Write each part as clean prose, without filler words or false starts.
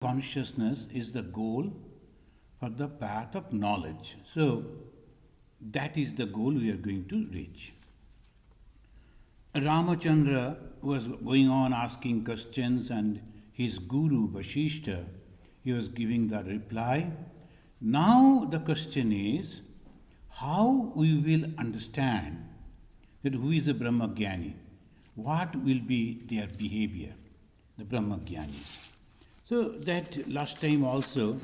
consciousness is the goal for the path of knowledge. So, that is the goal we are going to reach. Ramachandra was going on asking questions, and his guru Vasistha, he was giving the reply. Now the question is how we will understand that who is a Brahma Gyani, what will be their behavior, the Brahma Gyanis. So that last time also,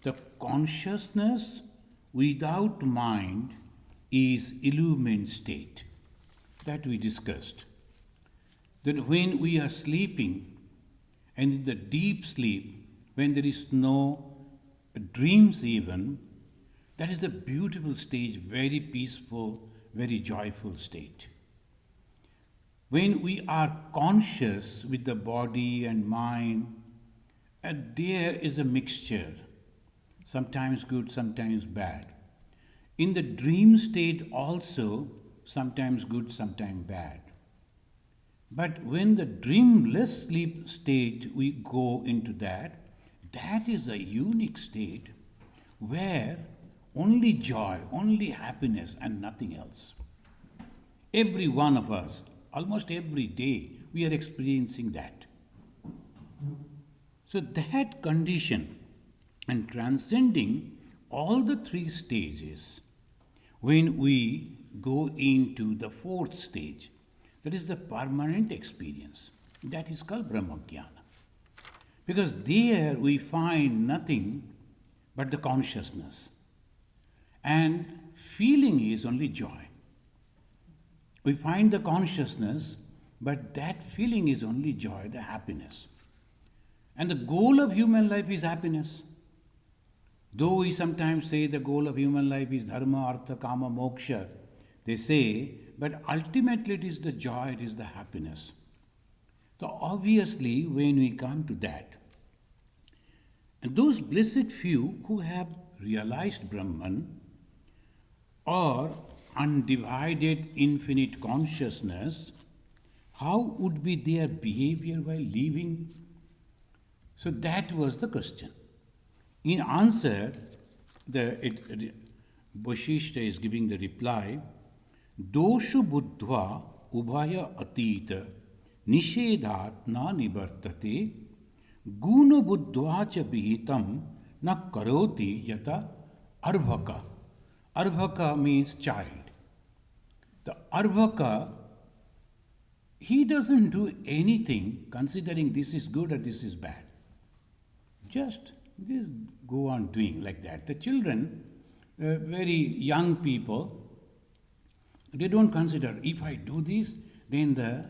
the consciousness without mind is illumined state. That we discussed. That when we are sleeping, and in the deep sleep, when there is no dreams even, that is a beautiful stage, very peaceful, very joyful state. When we are conscious with the body and mind, there is a mixture, sometimes good, sometimes bad. In the dream state also, sometimes good, sometimes bad. But when the dreamless sleep state we go into that is a unique state where only joy, only happiness and nothing else. Every one of us, almost every day, we are experiencing that. So that condition and transcending all the three stages, when we go into the fourth stage, that is the permanent experience. That is called Brahma Jnana. Because there we find nothing but the consciousness. And feeling is only joy. We find the consciousness, but that feeling is only joy, the happiness. And the goal of human life is happiness. Though we sometimes say the goal of human life is dharma, artha, kama, moksha, they say, but ultimately it is the joy, it is the happiness. So obviously, when we come to that, and those blessed few who have realized Brahman or undivided infinite consciousness, how would be their behavior while living? So that was the question. In answer, Vasistha is giving the reply, Doshu buddhva ubhaya atita nishedhat na nivartate guna buddhva cha vihitam na karoti yata arvaka. Arvaka means child. The arvaka, he doesn't do anything considering this is good or this is bad. Just go on doing like that. The children, very young people, they don't consider, if I do this, then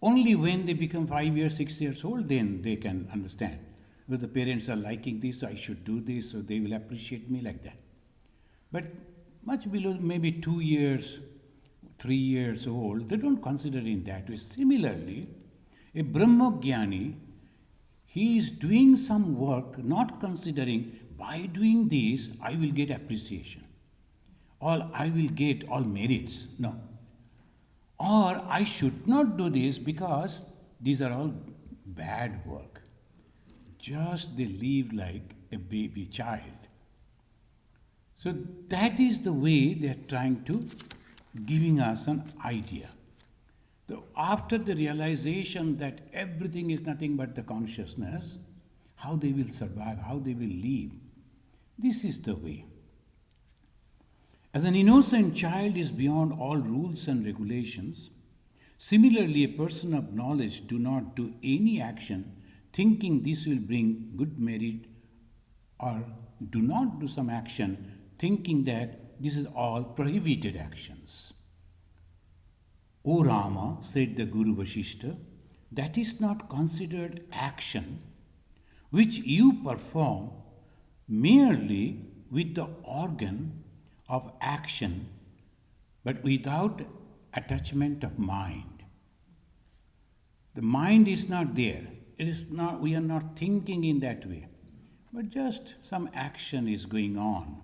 only when they become 5 years, 6 years old, then they can understand. Well, the parents are liking this, so I should do this, so they will appreciate me like that. But much below maybe 2 years, 3 years old, they don't consider in that way. Similarly, a Brahma Gyani, he is doing some work not considering by doing this I will get appreciation or I will get all merits. No. Or I should not do this because these are all bad work. Just they live like a baby child. So that is the way they are trying to giving us an idea. So after the realization that everything is nothing but the consciousness, how they will survive, how they will live, this is the way. As an innocent child is beyond all rules and regulations, similarly a person of knowledge do not do any action thinking this will bring good merit, or do not do some action thinking that this is all prohibited actions. O Rama, said the Guru Vasistha, that is not considered action which you perform merely with the organ of action but without attachment of mind. The mind is not there. It is not, we are not thinking in that way, but just some action is going on.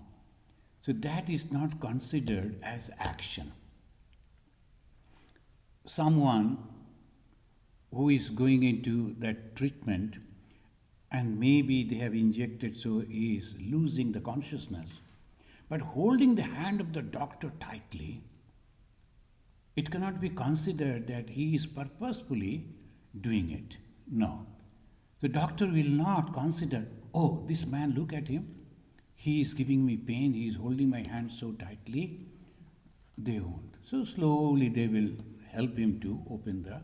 So that is not considered as action. Someone who is going into that treatment, and maybe they have injected so he is losing the consciousness. But holding the hand of the doctor tightly, it cannot be considered that he is purposefully doing it. No. The doctor will not consider, oh, this man, look at him. He is giving me pain. He is holding my hand so tightly. They won't. So slowly they will help him to open the...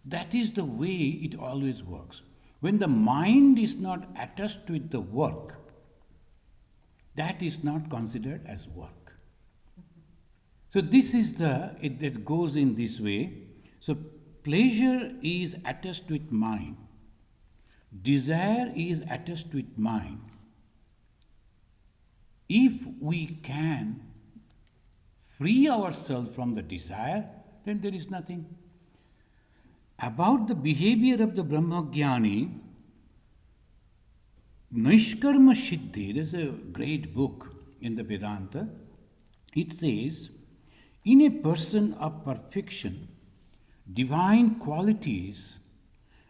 That is the way it always works. When the mind is not attached with the work, that is not considered as work. So this is it goes in this way. So pleasure is attached with mind. Desire is attached with mind. If we can free ourselves from the desire, then there is nothing. About the behavior of the Brahma Gyani, Nishkarma Siddhi, there is a great book in the Vedanta. It says, in a person of perfection, divine qualities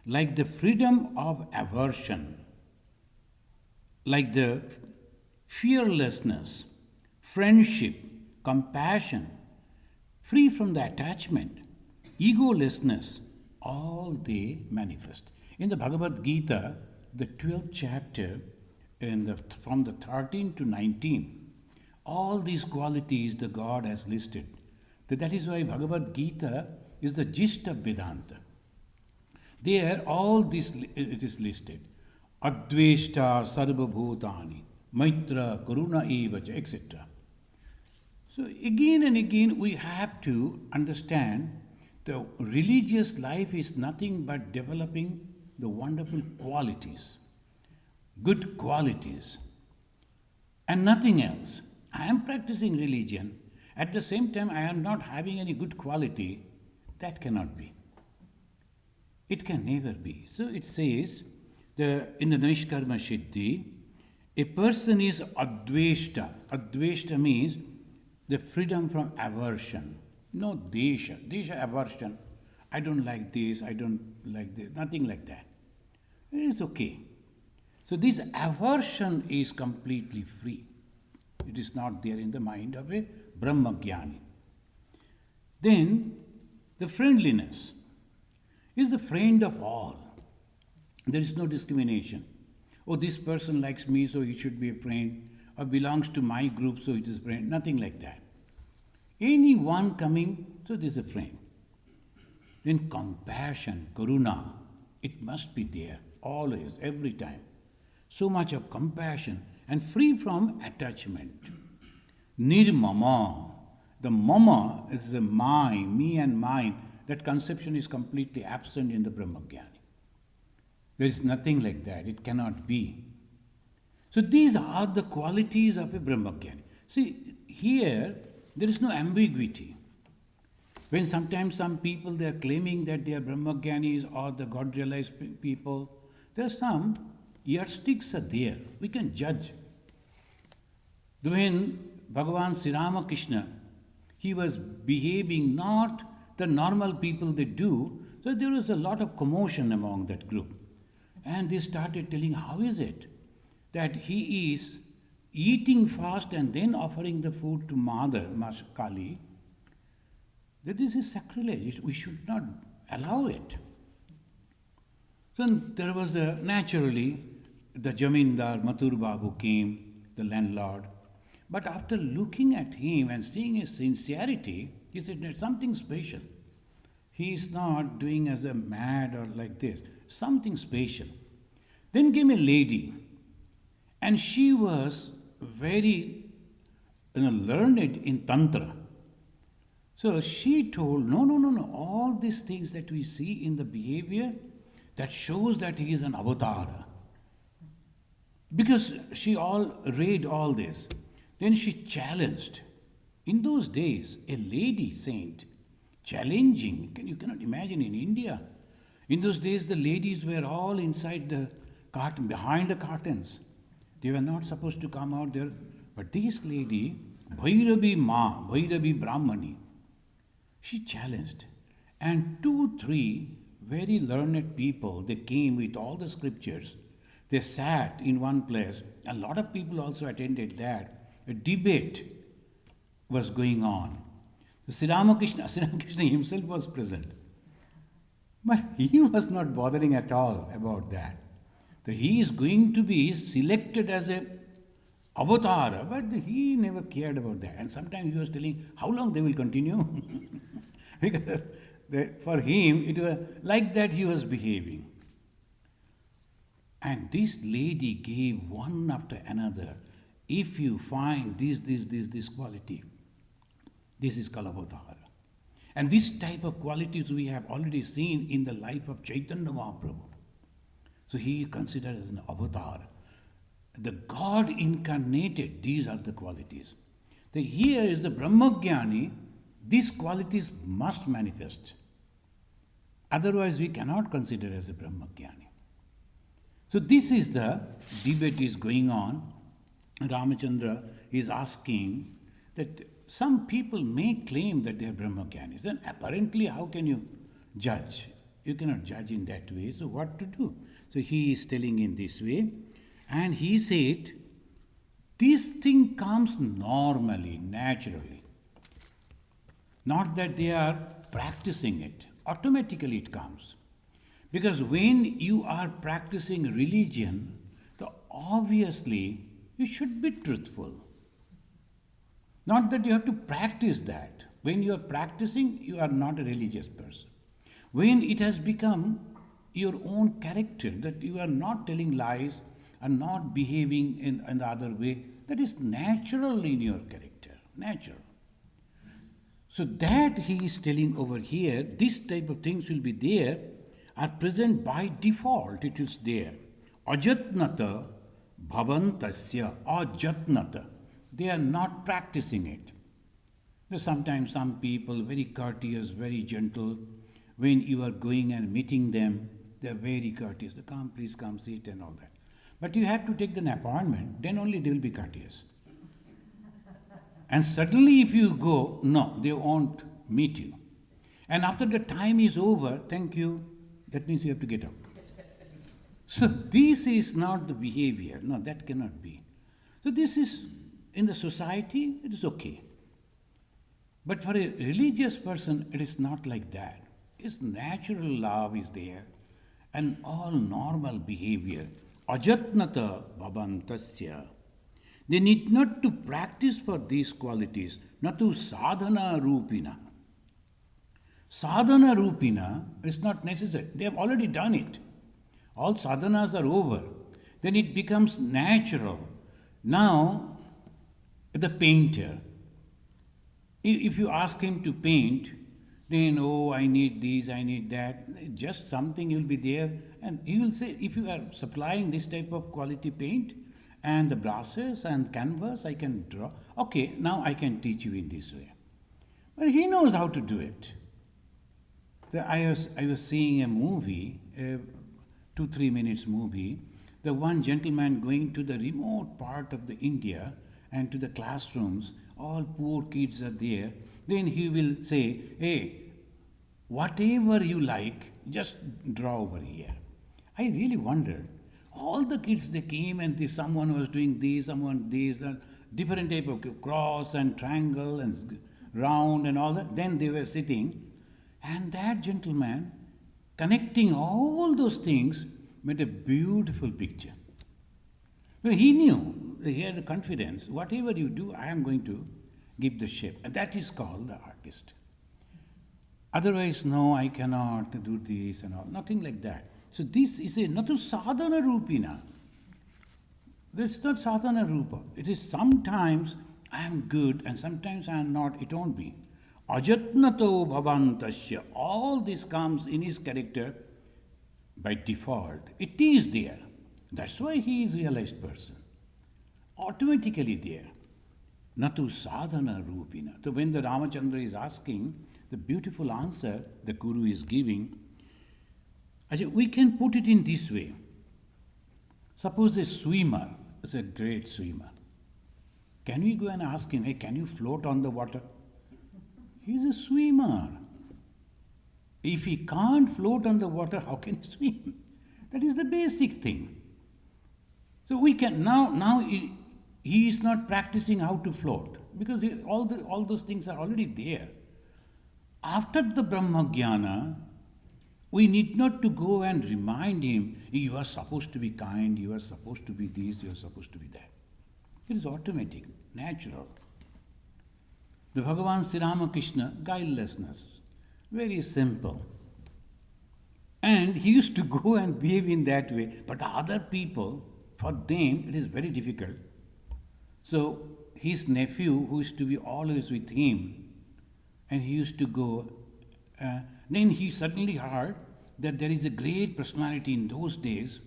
like the freedom of aversion, like the fearlessness, friendship, compassion, free from the attachment, egolessness, all they manifest. In the Bhagavad Gita, the 12th chapter, from the 13 to 19, all these qualities the God has listed. That is why Bhagavad Gita is the gist of Vedanta. There, all this it is listed. Adveshta sarva bhutani, maitra karuna evacha, etc. So again and again we have to understand the religious life is nothing but developing the wonderful qualities, good qualities, and nothing else. I am practicing religion. At the same time, I am not having any good quality. That cannot be. It can never be. So it says, in the Nishkarma Siddhi, a person is adveshta. Adveshta means the freedom from aversion. No desha. Desha, aversion. I don't like this, I don't like this. Nothing like that. It is okay. So this aversion is completely free. It is not there in the mind of a Brahma Gyani. Then, the friendliness is the friend of all. There is no discrimination. Oh, this person likes me, so he should be a friend, or belongs to my group, so it is a friend. Nothing like that. Anyone coming, so this is a friend. Then compassion, karuna, it must be there, always, every time. So much of compassion and free from attachment. Nirmama, the mama is the me and mine. That conception is completely absent in the Brahmagyani. There is nothing like that. It cannot be. So these are the qualities of a Brahmagyani. See, here there is no ambiguity. When sometimes some people they are claiming that they are Brahmagyanis or the God-realized people, there are some yardsticks are there. We can judge. When Bhagavan Sri Ramakrishna, he was behaving not the normal people they do, so there was a lot of commotion among that group. And they started telling, how is it that he is eating fast and then offering the food to Mother, Kali? That this is sacrilege. We should not allow it. So there was naturally the Jamindar, Mathur Babu came, the landlord. But after looking at him and seeing his sincerity, he said, there's something special. He is not doing as a mad or like this. Something special. Then came a lady, and she was very learned in Tantra. So she told, no, all these things that we see in the behavior, that shows that he is an avatara. Because she read all this. Then she challenged. In those days, a lady saint challenging, you cannot imagine in India. In those days, the ladies were all inside the curtain, behind the curtains. They were not supposed to come out there. But this lady, Bhairavi Brahmani, she challenged. And 2-3 very learned people, they came with all the scriptures. they sat in one place. A lot of people also attended that. A debate was going on. Sri Ramakrishna himself was present. But he was not bothering at all about that. So he is going to be selected as a avatar, but he never cared about that. And sometimes he was telling how long they will continue. Because for him, it was like that he was behaving. And this lady gave one after another. If you find this quality, this is called avatar. And this type of qualities we have already seen in the life of Chaitanya Mahaprabhu. So he is considered as an avatar. The God incarnated, these are the qualities. So here is the Brahma Gyani, these qualities must manifest. Otherwise we cannot consider as a Brahma Gyani. So this is the debate is going on. Ramachandra is asking that some people may claim that they are Brahma Gyanis. Then apparently how can you judge? You cannot judge in that way. So what to do? So he is telling in this way. And he said, this thing comes normally, naturally. Not that they are practicing it. Automatically it comes. Because when you are practicing religion, obviously you should be truthful. Not that you have to practice that. When you are practicing, you are not a religious person. When it has become your own character, that you are not telling lies and not behaving in the other way, that is natural in your character. Natural. So that he is telling over here, this type of things will be there, are present by default, it is there. Ajatnata bhavantasya, ajatnata. They are not practicing it. Sometimes some people, very courteous, very gentle, when you are going and meeting them, they are very courteous. They come, please come, sit and all that. But you have to take an appointment, then only they will be courteous. And suddenly if you go, no, they won't meet you. And after the time is over, thank you, that means you have to get out. So this is not the behavior. No, that cannot be. So this is, in the society, it is okay. But for a religious person, it is not like that. His natural love is there and all normal behavior. Ajatnata bhavantasya. They need not to practice for these qualities, not to sadhana rupina. Sadhana rupina is not necessary. They have already done it. All sadhanas are over. Then it becomes natural. Now, the painter, if you ask him to paint, then, oh, I need this, I need that, just something will be there. And he will say, if you are supplying this type of quality paint and the brushes and canvas, I can draw. Okay, now I can teach you in this way. But he knows how to do it. I was seeing a movie, a 2-3 minutes movie, the one gentleman going to the remote part of the India and to the classrooms, all poor kids are there. Then he will say, hey, whatever you like, just draw over here. I really wondered. All the kids, they came and someone was doing this, someone this, different type of cross and triangle and round and all that. Then they were sitting, and that gentleman, connecting all those things, made a beautiful picture. Well, he knew, he had a confidence, whatever you do, I am going to give the shape. And that is called the artist. Otherwise, no, I cannot do this and all. Nothing like that. So this is a natu sadhana rupina. This is not sadhana rupa. It is sometimes I am good and sometimes I am not. It won't be. Ajatnato bhavantasya. All this comes in his character by default. It is there. That's why he is a realized person. Automatically there. Natu sadhana rupina. So when the Ramachandra is asking, the beautiful answer the Guru is giving, we can put it in this way. Suppose a swimmer is a great swimmer. Can we go and ask him, hey, can you float on the water? He's a swimmer. If he can't float on the water, how can he swim? That is the basic thing. So we can now he is not practicing how to float because all those things are already there. After the Brahma Jnana, we need not to go and remind him, you are supposed to be kind, you are supposed to be this, you are supposed to be that. It is automatic, natural. The Bhagavan Sri Ramakrishna, guilelessness, very simple. And he used to go and behave in that way. But the other people, for them, it is very difficult. So his nephew, who used to be always with him, and he used to go, then he suddenly heard that there is a great personality in those days.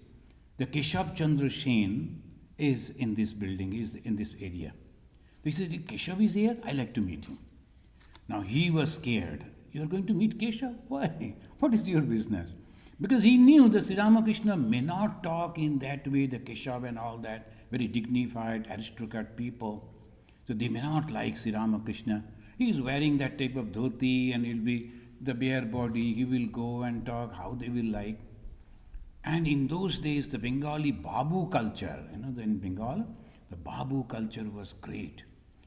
The Keshav Chandra Sen is in this building, is in this area. He said, Keshav is here, I like to meet him. Now he was scared. You are going to meet Keshav? Why? What is your business? Because he knew that Sri Ramakrishna may not talk in that way, the Keshav and all that, very dignified, aristocrat people. So they may not like Sri Ramakrishna. He is wearing that type of dhoti and he'll be the bare body. He will go and talk how they will like. And in those days, the Bengali Babu culture, in Bengal, the Babu culture was great.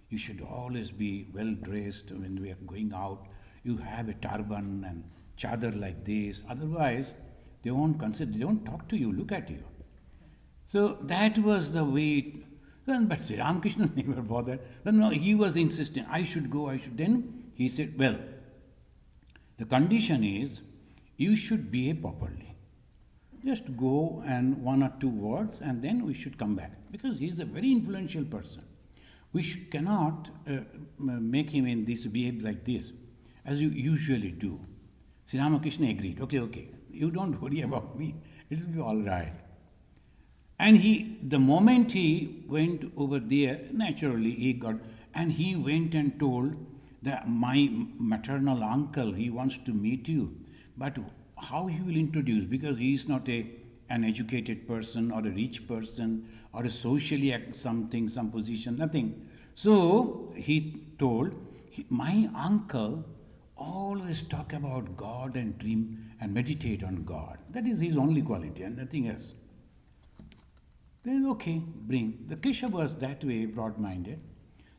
You should always be well dressed when we are going out. You have a turban and chadar like this. Otherwise, they won't consider, they don't talk to you, look at you. So that was the way. But Sri Ramakrishna never bothered. No, he was insisting, I should go, I should. Then he said, well, the condition is you should behave properly. Just go and 1 or 2 words and then we should come back. Because he is a very influential person. We cannot make him in this behave like this, as you usually do. Sri Ramakrishna agreed, okay, you don't worry about me, it will be all right. And the moment he went over there, naturally he got, and he went and told that my maternal uncle, he wants to meet you. But how he will introduce, because he is not an educated person or a rich person or a socially something, some position, nothing. So he told, my uncle always talk about God and dream and meditate on God. That is his only quality and nothing else. Then okay, bring. The Keshav was that way, broad-minded.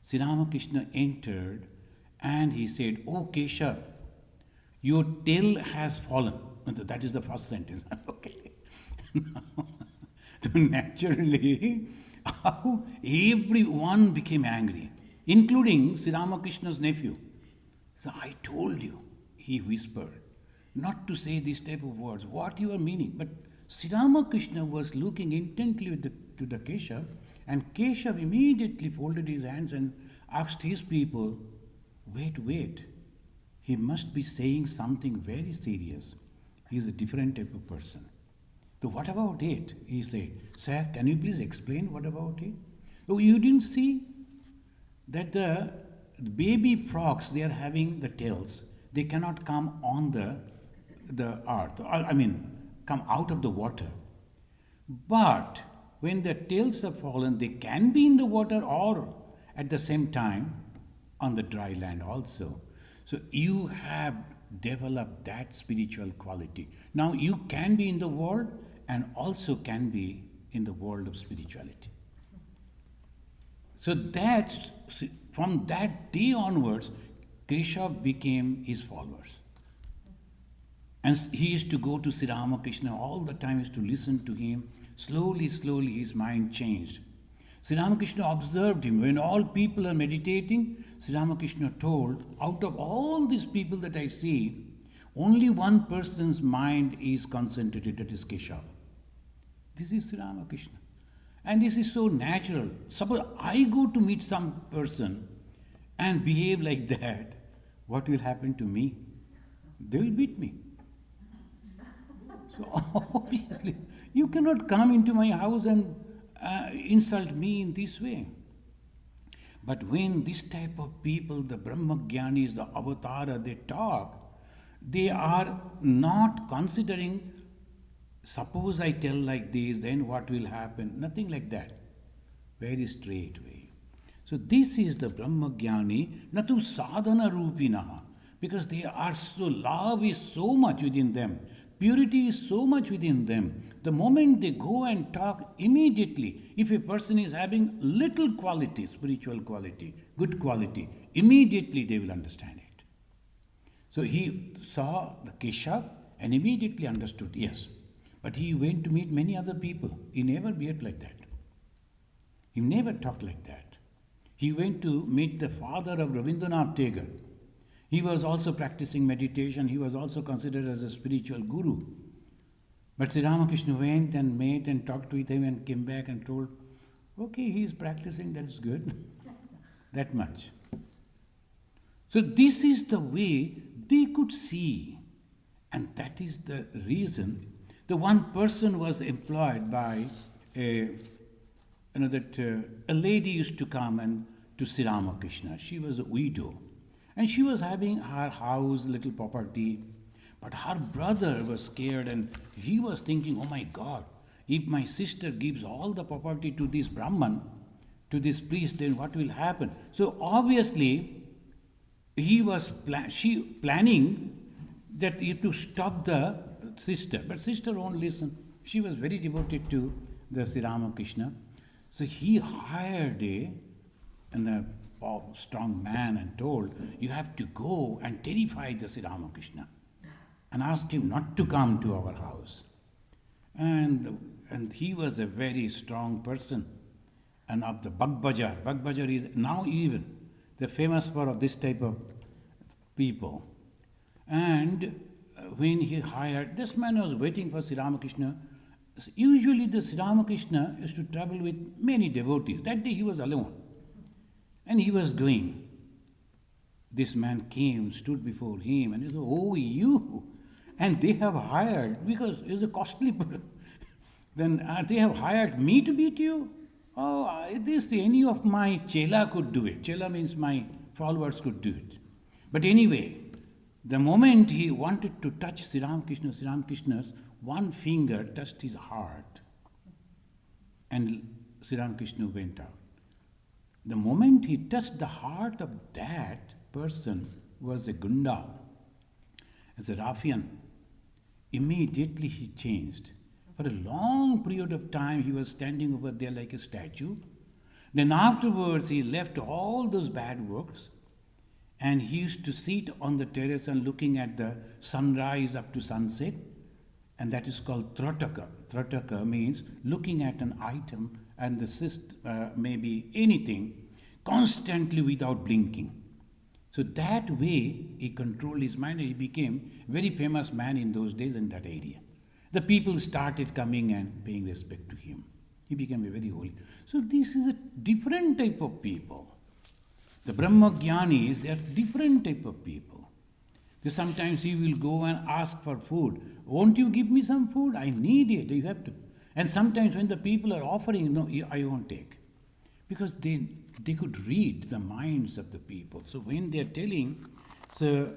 Sri Ramakrishna entered and he said, oh Keshav, your tail has fallen. That is the first sentence. Okay. So naturally, how everyone became angry, including Sri Ramakrishna's nephew. So I told you, he whispered, not to say this type of words. What you are meaning? But Sri Ramakrishna was looking intently to the Keshav, and Keshav immediately folded his hands and asked his people, wait, he must be saying something very serious. He is a different type of person. So what about it? He said, sir, can you please explain what about it? Oh, you didn't see that the baby frogs, they are having the tails. They cannot come on the earth, come out of the water. But when the tails are fallen, they can be in the water or at the same time on the dry land also. So you have developed that spiritual quality. Now you can be in the world and also can be in the world of spirituality. So from that day onwards, Keshav became his followers. And he used to go to Sri Ramakrishna all the time, used to listen to him. Slowly his mind changed. Sri Ramakrishna observed him. When all people are meditating, Sri Ramakrishna told, out of all these people that I see, only one person's mind is concentrated, that is Keshav. This is Sri Ramakrishna. And this is so natural. Suppose I go to meet some person and behave like that, what will happen to me? They will beat me. So obviously, you cannot come into my house and insult me in this way. But when this type of people, the Brahma Gyanis, the Avatara, they talk, they are not considering, suppose I tell like this, then what will happen? Nothing like that. Very straight way. So this is the Brahma Gyani, natu sadhana rupinaha, because they are so, love is so much within them. Purity is so much within them. The moment they go and talk, immediately, if a person is having little quality, spiritual quality, good quality, immediately they will understand it. So he saw the Keshav and immediately understood, yes. But he went to meet many other people. He never behaved like that. He never talked like that. He went to meet the father of Rabindranath Tagore. He was also practicing meditation. He was also considered as a spiritual guru. But Sri Ramakrishna went and met and talked with him and came back and told, okay, he is practicing, that is good. That much. So this is the way they could see. And that is the reason. The one person was employed by a lady used to come and to Sri Ramakrishna. She was a widow. And she was having her house, little property. But her brother was scared and he was thinking, oh my God, if my sister gives all the property to this Brahman, to this priest, then what will happen? So obviously, he was planning that to stop the sister. But sister won't listen. She was very devoted to the Sri Ramakrishna. So he hired a strong man and told, you have to go and terrify the Sri Ramakrishna and ask him not to come to our house. And he was a very strong person. And of the Bagbajar. Bagbajar is now even the famous for this type of people. And when he hired, this man was waiting for Sri Ramakrishna. Usually the Sri Ramakrishna used to travel with many devotees. That day he was alone. And he was going. This man came, stood before him, and he said, oh, you. And they have hired, because it's a costly person. Then they have hired me to beat you? Oh, any of my chela could do it. Chela means my followers could do it. But anyway, the moment he wanted to touch Sri Ramakrishna's one finger touched his heart. And Sri Ramakrishna went out. The moment he touched the heart of that person was a gunda, as a ruffian. Immediately he changed. For a long period of time he was standing over there like a statue. Then afterwards he left all those bad works and he used to sit on the terrace and looking at the sunrise up to sunset, and that is called trataka. Trataka means looking at an item and the maybe anything constantly without blinking. So that way he controlled his mind and he became a very famous man in those days in that area. The people started coming and paying respect to him. He became a very holy. So this is a different type of people. The Brahma Gyanis, they are different type of people. Sometimes he will go and ask for food. Won't you give me some food? I need it. You have to. And sometimes when the people are offering, no, I won't take. Because they could read the minds of the people. So when they are telling, so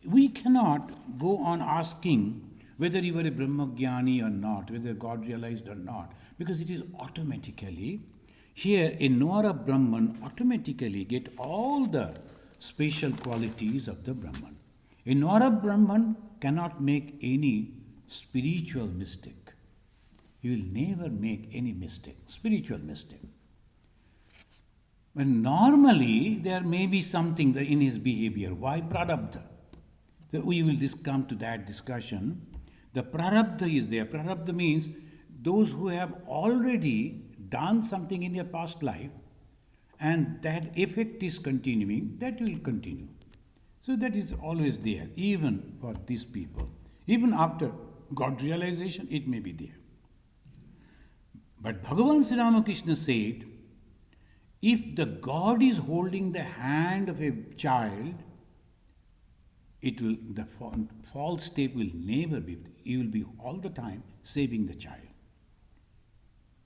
we cannot go on asking whether you are a Brahma Gyani or not, whether God realized or not, because it is automatically, here a knower of Brahman automatically get all the special qualities of the Brahman. A knower of Brahman cannot make any spiritual mistake. He will never make any mistake, spiritual mistake. But normally there may be something in his behavior. Why prarabdha? So we will come to that discussion. The prarabdha is there. Prarabdha means those who have already done something in their past life and that effect is continuing, that will continue. So that is always there, even for these people. Even after God realization, it may be there. But Bhagavan Sri Ramakrishna said, if the God is holding the hand of a child, the false step will never be. He will be all the time saving the child.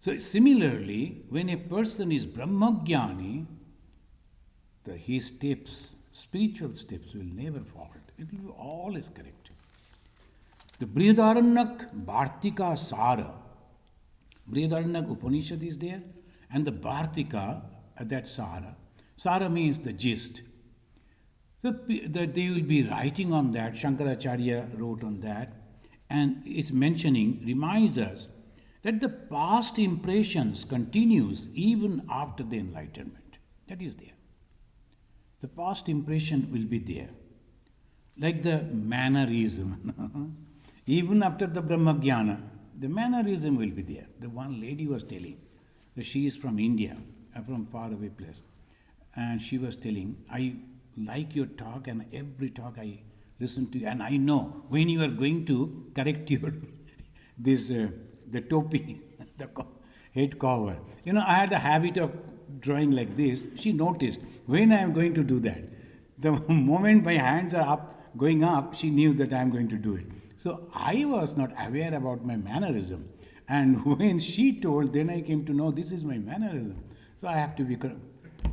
So similarly, when a person is Brahmagyani, his steps, spiritual steps will never fault. It will be always correct. The Brihadaranyaka Bhartika Sara. Brihadaranyaka Upanishad is there, and the Bhartika, that Sara. Sara means the gist. So they will be writing on that. Shankaracharya wrote on that. and it's mentioning, reminds us that the past impressions continues even after the enlightenment. That is there. The past impression will be there. Like the mannerism. Even after the Brahma Gyana, the mannerism will be there. The one lady was telling that she is from India, from far away place. And she was telling, I like your talk, and every talk I listen to, and I know when you are going to correct your this the topi, the head cover. I had a habit of drawing like this. She noticed when I am going to do that. The moment my hands are up, going up, she knew that I am going to do it. So I was not aware about my mannerism. And when she told, then I came to know this is my mannerism. So I have to be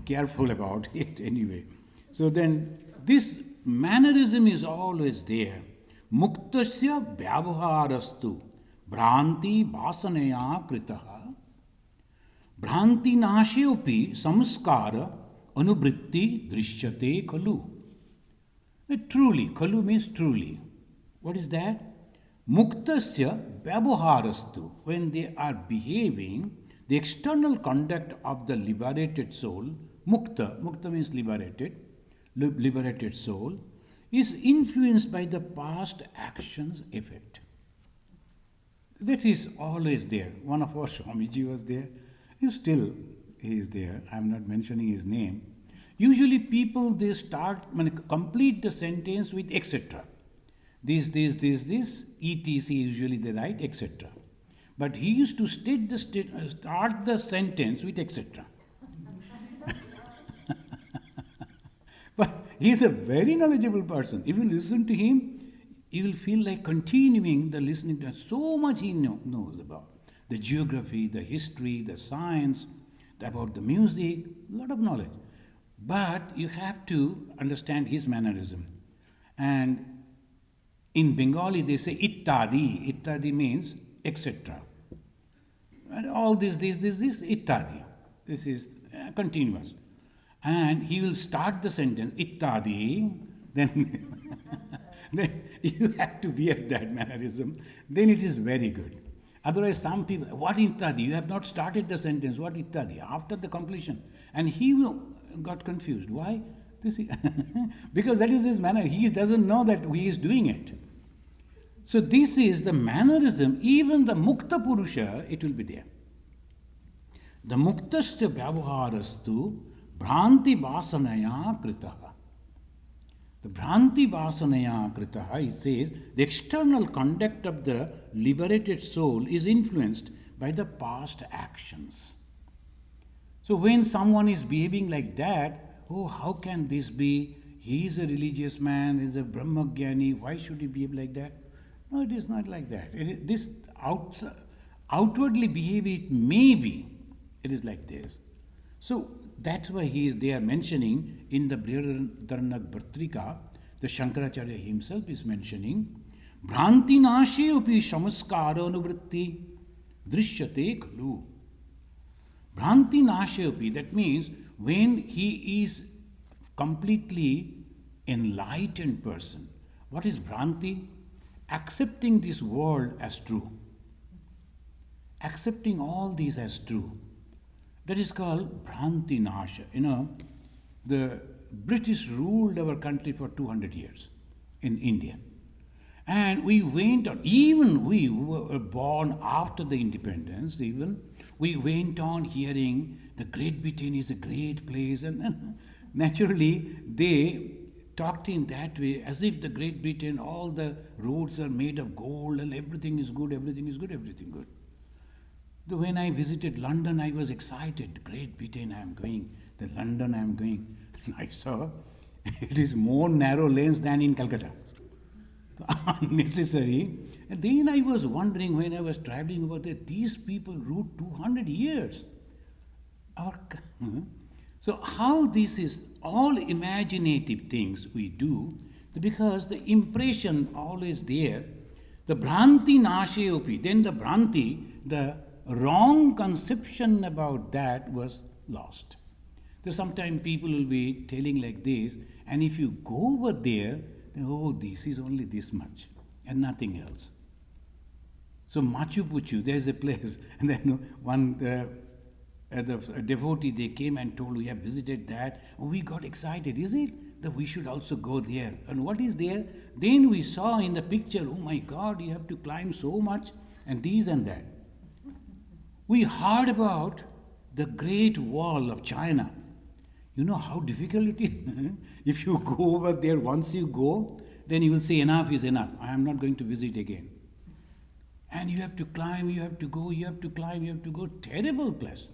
careful about it anyway. So then this mannerism is always there. Muktasya vyavaharastu bhranti vasanaya kritaha bhranti nasheopi samskara anubritti drishyate khalu. Truly, khalu means truly. What is that? Muktasya vyavaharastu. When they are behaving, the external conduct of the liberated soul, mukta means liberated soul, is influenced by the past actions effect. That is always there. One of our Swamiji was there. He is there. I am not mentioning his name. Usually people, they complete the sentence with etc. This, etc. Usually they write etc. But he used to start the sentence with etc. But he is a very knowledgeable person. If you listen to him, you will feel like continuing the listening to him. So much he knows about the geography, the history, the science, about the music, a lot of knowledge. But you have to understand his mannerism. And in Bengali they say ittadi. Ittadi means etc. And all this, ittadi. This is continuous. And he will start the sentence, ittadi, then, then you have to be at that mannerism. Then it is very good. Otherwise, some people, what ittadi? You have not started the sentence, what ittadi? After the completion. And he got confused. Why? Because that is his manner. He doesn't know that he is doing it. So this is the mannerism. Even the mukta purusha, it will be there. The muktasya vyavaharastu bhranti vasanaya kritaha. The bhranti vasanaya kritaha, it says, the external conduct of the liberated soul is influenced by the past actions. So when someone is behaving like that, oh, how can this be? He is a religious man, he is a Brahma Gyani, why should he behave like that? No, it is not like that. This outwardly behavior, it may be, it is like this. So that's why they are mentioning in the Brihadaranyaka Bhartrika, the Shankaracharya himself is mentioning, Bhranti nashe upi samaskara anuvritti drishyate khalu. Bhranti nashe upi, that means when he is completely enlightened person. What is Bhranti? Accepting this world as true. Accepting all these as true. That is called Bhranti Nasha. The British ruled our country for 200 years in India. And we went on, even we who were born after the independence, we went on hearing the Great Britain is a great place. And naturally, they talked in that way as if the Great Britain, all the roads are made of gold and everything is good, everything is good, everything good. When I visited London, I was excited. Great Britain, I am going. The London, I am going. And I saw it is more narrow lanes than in Calcutta. Unnecessary. And then I was wondering when I was traveling over there, these people ruled 200 years. So how this is all imaginative things we do, because the impression always there, the Bhranti nasheopi, then the Bhranti, the wrong conception about that was lost. So sometimes people will be telling like this, and if you go over there, then, oh, this is only this much and nothing else. So Machu Picchu, there's a place, and then one the devotee, they came and told, we have visited that. Oh, we got excited. Is it that we should also go there? And what is there? Then we saw in the picture, oh my God, you have to climb so much, and these and that. We heard about the Great Wall of China. You know how difficult it is? If you go over there, once you go, then you will say, enough is enough. I am not going to visit again. And you have to climb, you have to go, you have to climb, you have to go. Terrible place.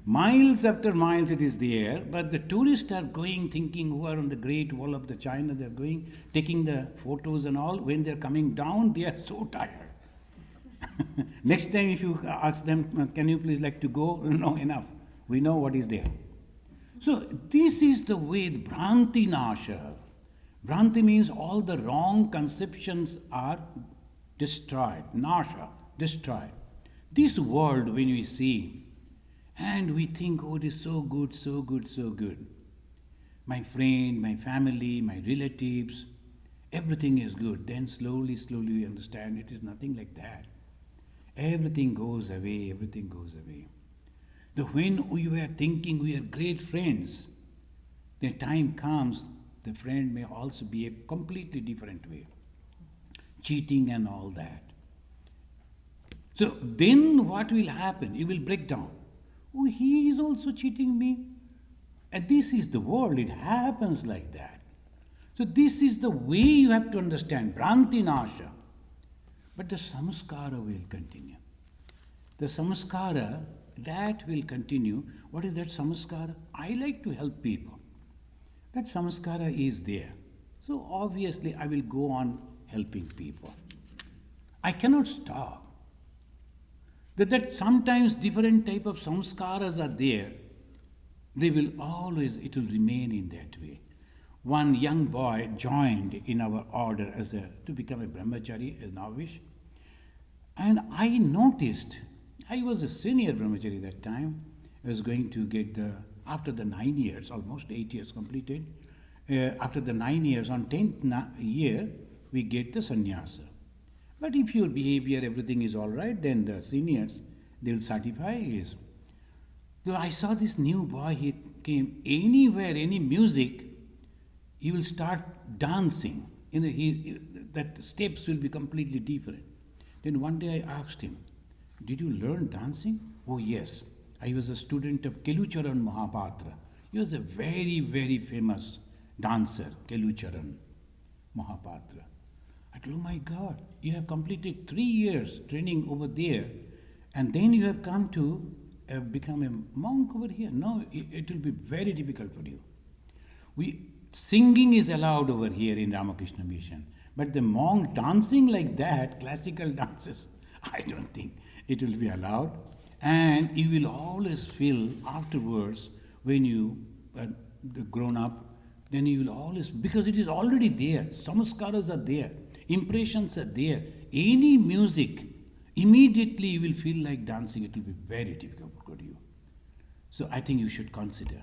Miles after miles it is there, but the tourists are going thinking who are on the Great Wall of the China, they are going, taking the photos and all. When they are coming down, they are so tired. Next time if you ask them, can you please like to go? No, enough. We know what is there. So this is the way, Bhranti Nasha. Bhranti means all the wrong conceptions are destroyed. Nasha, destroyed. This world when we see, and we think, oh, it is so good, so good, so good. My friend, my family, my relatives, everything is good. Then slowly, slowly we understand it is nothing like that. Everything goes away, everything goes away. When we were thinking we are great friends, the time comes, the friend may also be a completely different way. Cheating and all that. So then what will happen? You will break down. Oh, he is also cheating me. And this is the world, it happens like that. So this is the way you have to understand, Bhranti Nasha. But the samskara will continue. The samskara, that will continue. What is that samskara? I like to help people. That samskara is there. So obviously I will go on helping people. I cannot stop. That sometimes different type of samskaras are there. They will always, it will remain in that way. One young boy joined in our order to become a brahmachari, a novice. And I noticed, I was a senior brahmachari that time. I was going to get after the 9 years, almost 8 years completed. After the 9 years, on 10th year, we get the sannyasa. But if your behavior, everything is all right, then the seniors, they will certify his. So I saw this new boy, he came anywhere, any music, he will start dancing. That steps will be completely different. Then one day I asked him, did you learn dancing? Oh yes, I was a student of Kelucharan Mahapatra. He was a very, very famous dancer, Kelucharan Mahapatra. I told, oh my God, you have completed 3 years training over there, and then you have come to become a monk over here. No, it will be very difficult for you. Singing is allowed over here in Ramakrishna Mission, but the monk dancing like that, classical dances, I don't think it will be allowed. And you will always feel afterwards, when you are grown up, then you will always, because it is already there, samskaras are there, impressions are there. Any music, immediately you will feel like dancing. It will be very difficult for you. So I think you should consider.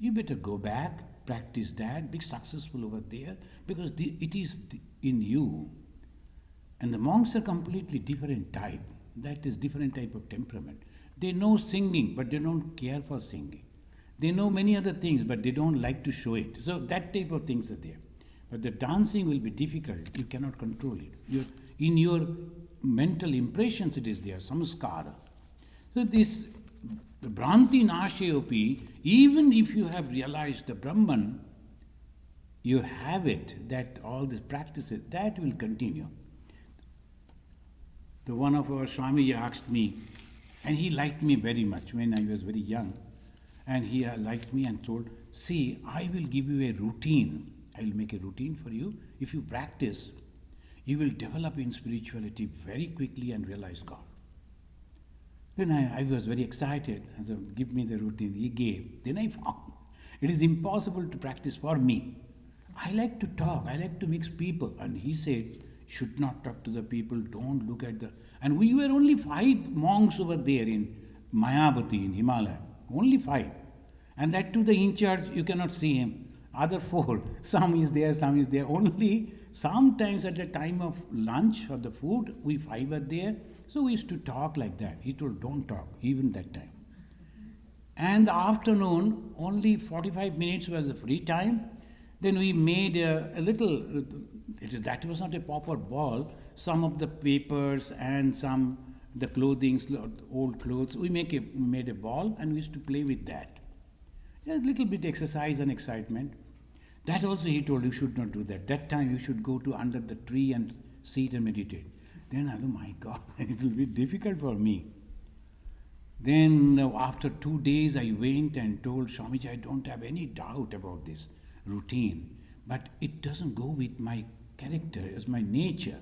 You better go back, practice that, be successful over there, because it is in you. And the monks are completely different type. That is different type of temperament. They know singing, but they don't care for singing. They know many other things, but they don't like to show it. So that type of things are there. But the dancing will be difficult. You cannot control it. In your mental impressions it is there, samskara. So this, the Bhranti Nashayopi, even if you have realized the Brahman, your habit, that all these practices, that will continue. The one of our Swamiji asked me, and he liked me very much when I was very young, and he liked me and told, see, I will give you a routine. I will make a routine for you. If you practice, you will develop in spirituality very quickly and realize God. Then I was very excited, and so give me the routine. He gave. Then I found it is impossible to practice for me. I like to talk, I like to mix people. And he said, should not talk to the people, don't look at the... And we were only 5 monks over there in Mayavati, in Himalaya. Only 5. And that too, the in charge, you cannot see him. Other 4, some is there, only sometimes at the time of lunch or the food, we five were there, so we used to talk like that. He told, don't talk, even that time. And the afternoon, only 45 minutes was the free time. Then we made a little, that was not a proper ball, some of the papers and some the clothing, old clothes, we made a ball and we used to play with that. A little bit exercise and excitement. That also he told, you should not do that. That time you should go to under the tree and sit and meditate. Then I thought, my God, it will be difficult for me. Then after 2 days I went and told Swamiji, I don't have any doubt about this routine, but it doesn't go with my character, as my nature.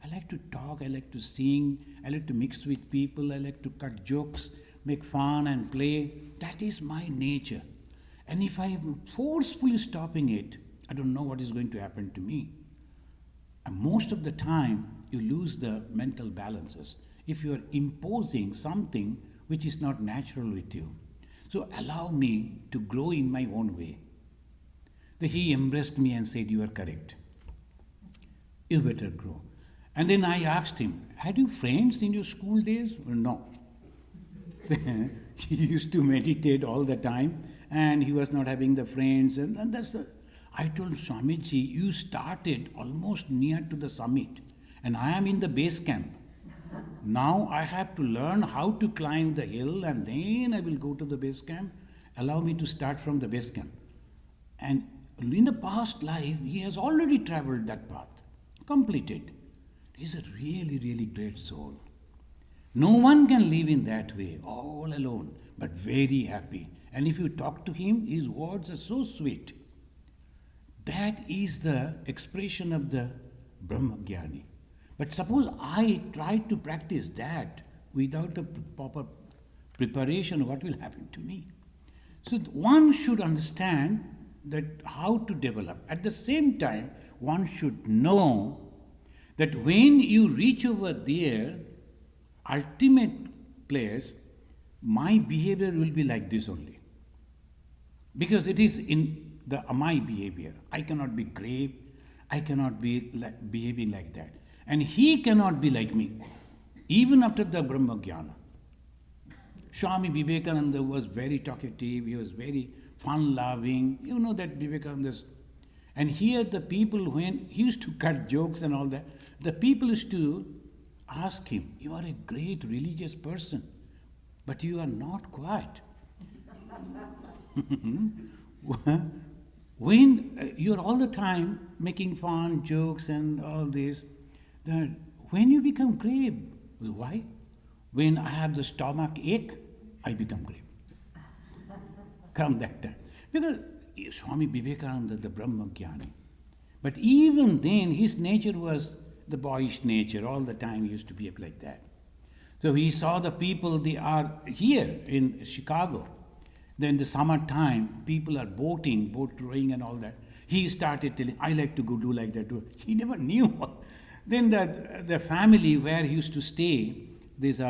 I like to talk, I like to sing, I like to mix with people, I like to cut jokes, make fun and play. That is my nature. And if I am forcefully stopping it, I don't know what is going to happen to me. And most of the time, you lose the mental balances if you are imposing something which is not natural with you. So allow me to grow in my own way. Then he embraced me and said, you are correct. You better grow. And then I asked him, had you friends in your school days? Well, no. He used to meditate all the time and he was not having the friends. And that's the, I told Swamiji, you started almost near to the summit and I am in the base camp. Now I have to learn how to climb the hill and then I will go to the base camp. Allow me to start from the base camp. And in the past life, he has already traveled that path, completed. He's a really, really great soul. No one can live in that way, all alone, but very happy. And if you talk to him, his words are so sweet. That is the expression of the Brahma Gyani. But suppose I try to practice that without the proper preparation, what will happen to me? So one should understand that how to develop. At the same time, one should know that when you reach over there, ultimate place, my behavior will be like this only. Because it is in the my behavior. I cannot be grave, I cannot be behaving like that. And he cannot be like me, even after the Brahma Jnana. Swami Vivekananda was very talkative, he was very fun-loving. You know that Vivekananda's. And here the people, when he used to cut jokes and all that, the people used to ask him, you are a great religious person, but you are not quiet. When you are all the time making fun, jokes and all this, when you become grave, why? When I have the stomach ache, I become grave. Come that time. Because Swami Vivekananda, the Brahma Gyani. But even then, his nature was the boyish nature. All the time he used to behave like that. So he saw the people, they are here in Chicago. Then the summertime, people are boating, boat rowing and all that. He started telling, I like to go do like that too. He never knew. Then the family where he used to stay, this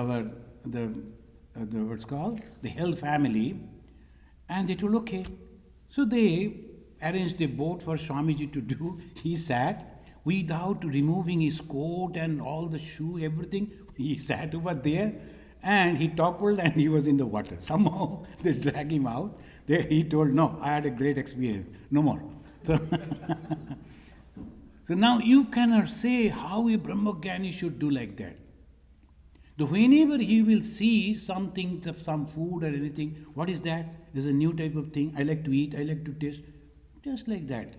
what's called? The Hill family. And they told, okay. So they arranged a boat for Swamiji to do. He sat without removing his coat and all the shoe, everything. He sat over there and he toppled and he was in the water. Somehow they dragged him out. He told, no, I had a great experience. No more. So now you cannot say how a Brahmagyani should do like that. Whenever he will see something, some food or anything, what is that? There's a new type of thing. I like to eat, I like to taste. Just like that.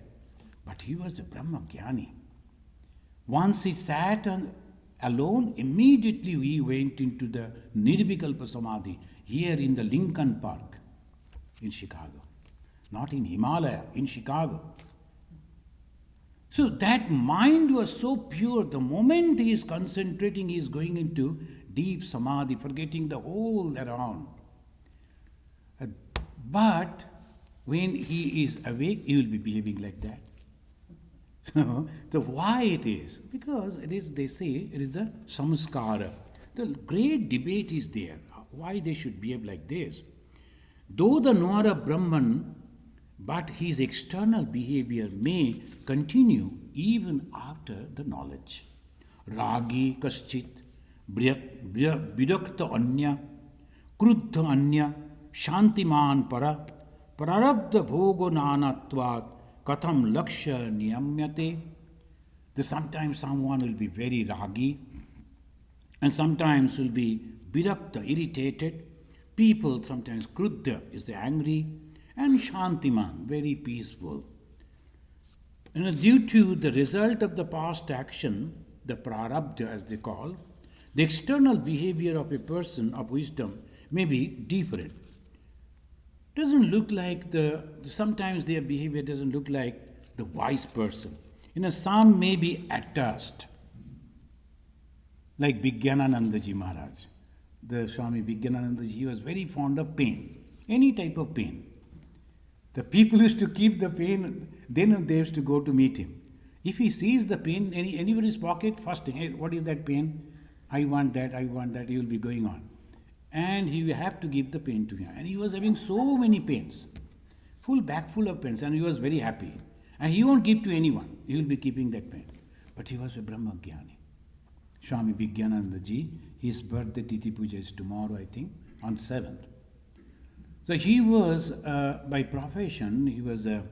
But he was a Brahmagyani. Once he sat alone, immediately he went into the Nirvikalpa Samadhi here in the Lincoln Park in Chicago. Not in Himalaya, in Chicago. So that mind was so pure. The moment he is concentrating, he is going into deep samadhi, forgetting the whole around. But when he is awake, he will be behaving like that. So why it is? Because it is, they say, it is the samskara. The great debate is there, why they should behave like this. Though the knower of Brahman, but his external behavior may continue even after the knowledge. Ragi kaschit, virakta anya, kruddha anya, shantiman para, prarabdha bhogo nanatvat, katham laksha niyamyate. Sometimes someone will be very ragi, and sometimes will be virakta, irritated. People sometimes kruddha is the angry, and shantiman, very peaceful. Due to the result of the past action, the prarabdha as they call, the external behavior of a person of wisdom may be different. Doesn't look like sometimes their behavior doesn't look like the wise person. Some may be attached, like Vivekananda ji Maharaj. The Swami Vivekananda ji was very fond of pain, any type of pain. The people used to keep the pain, then they used to go to meet him. If he sees the pain in anybody's pocket, first thing, hey, what is that pain? I want that, he will be going on. And he will have to give the pain to him. And he was having so many pains, back full of pains, and he was very happy. And he won't give to anyone, he will be keeping that pain. But he was a Brahma Gyani. Swami Vivekananda ji, his birthday Tithi Puja is tomorrow, I think, on 7th. So he was, by profession, he was an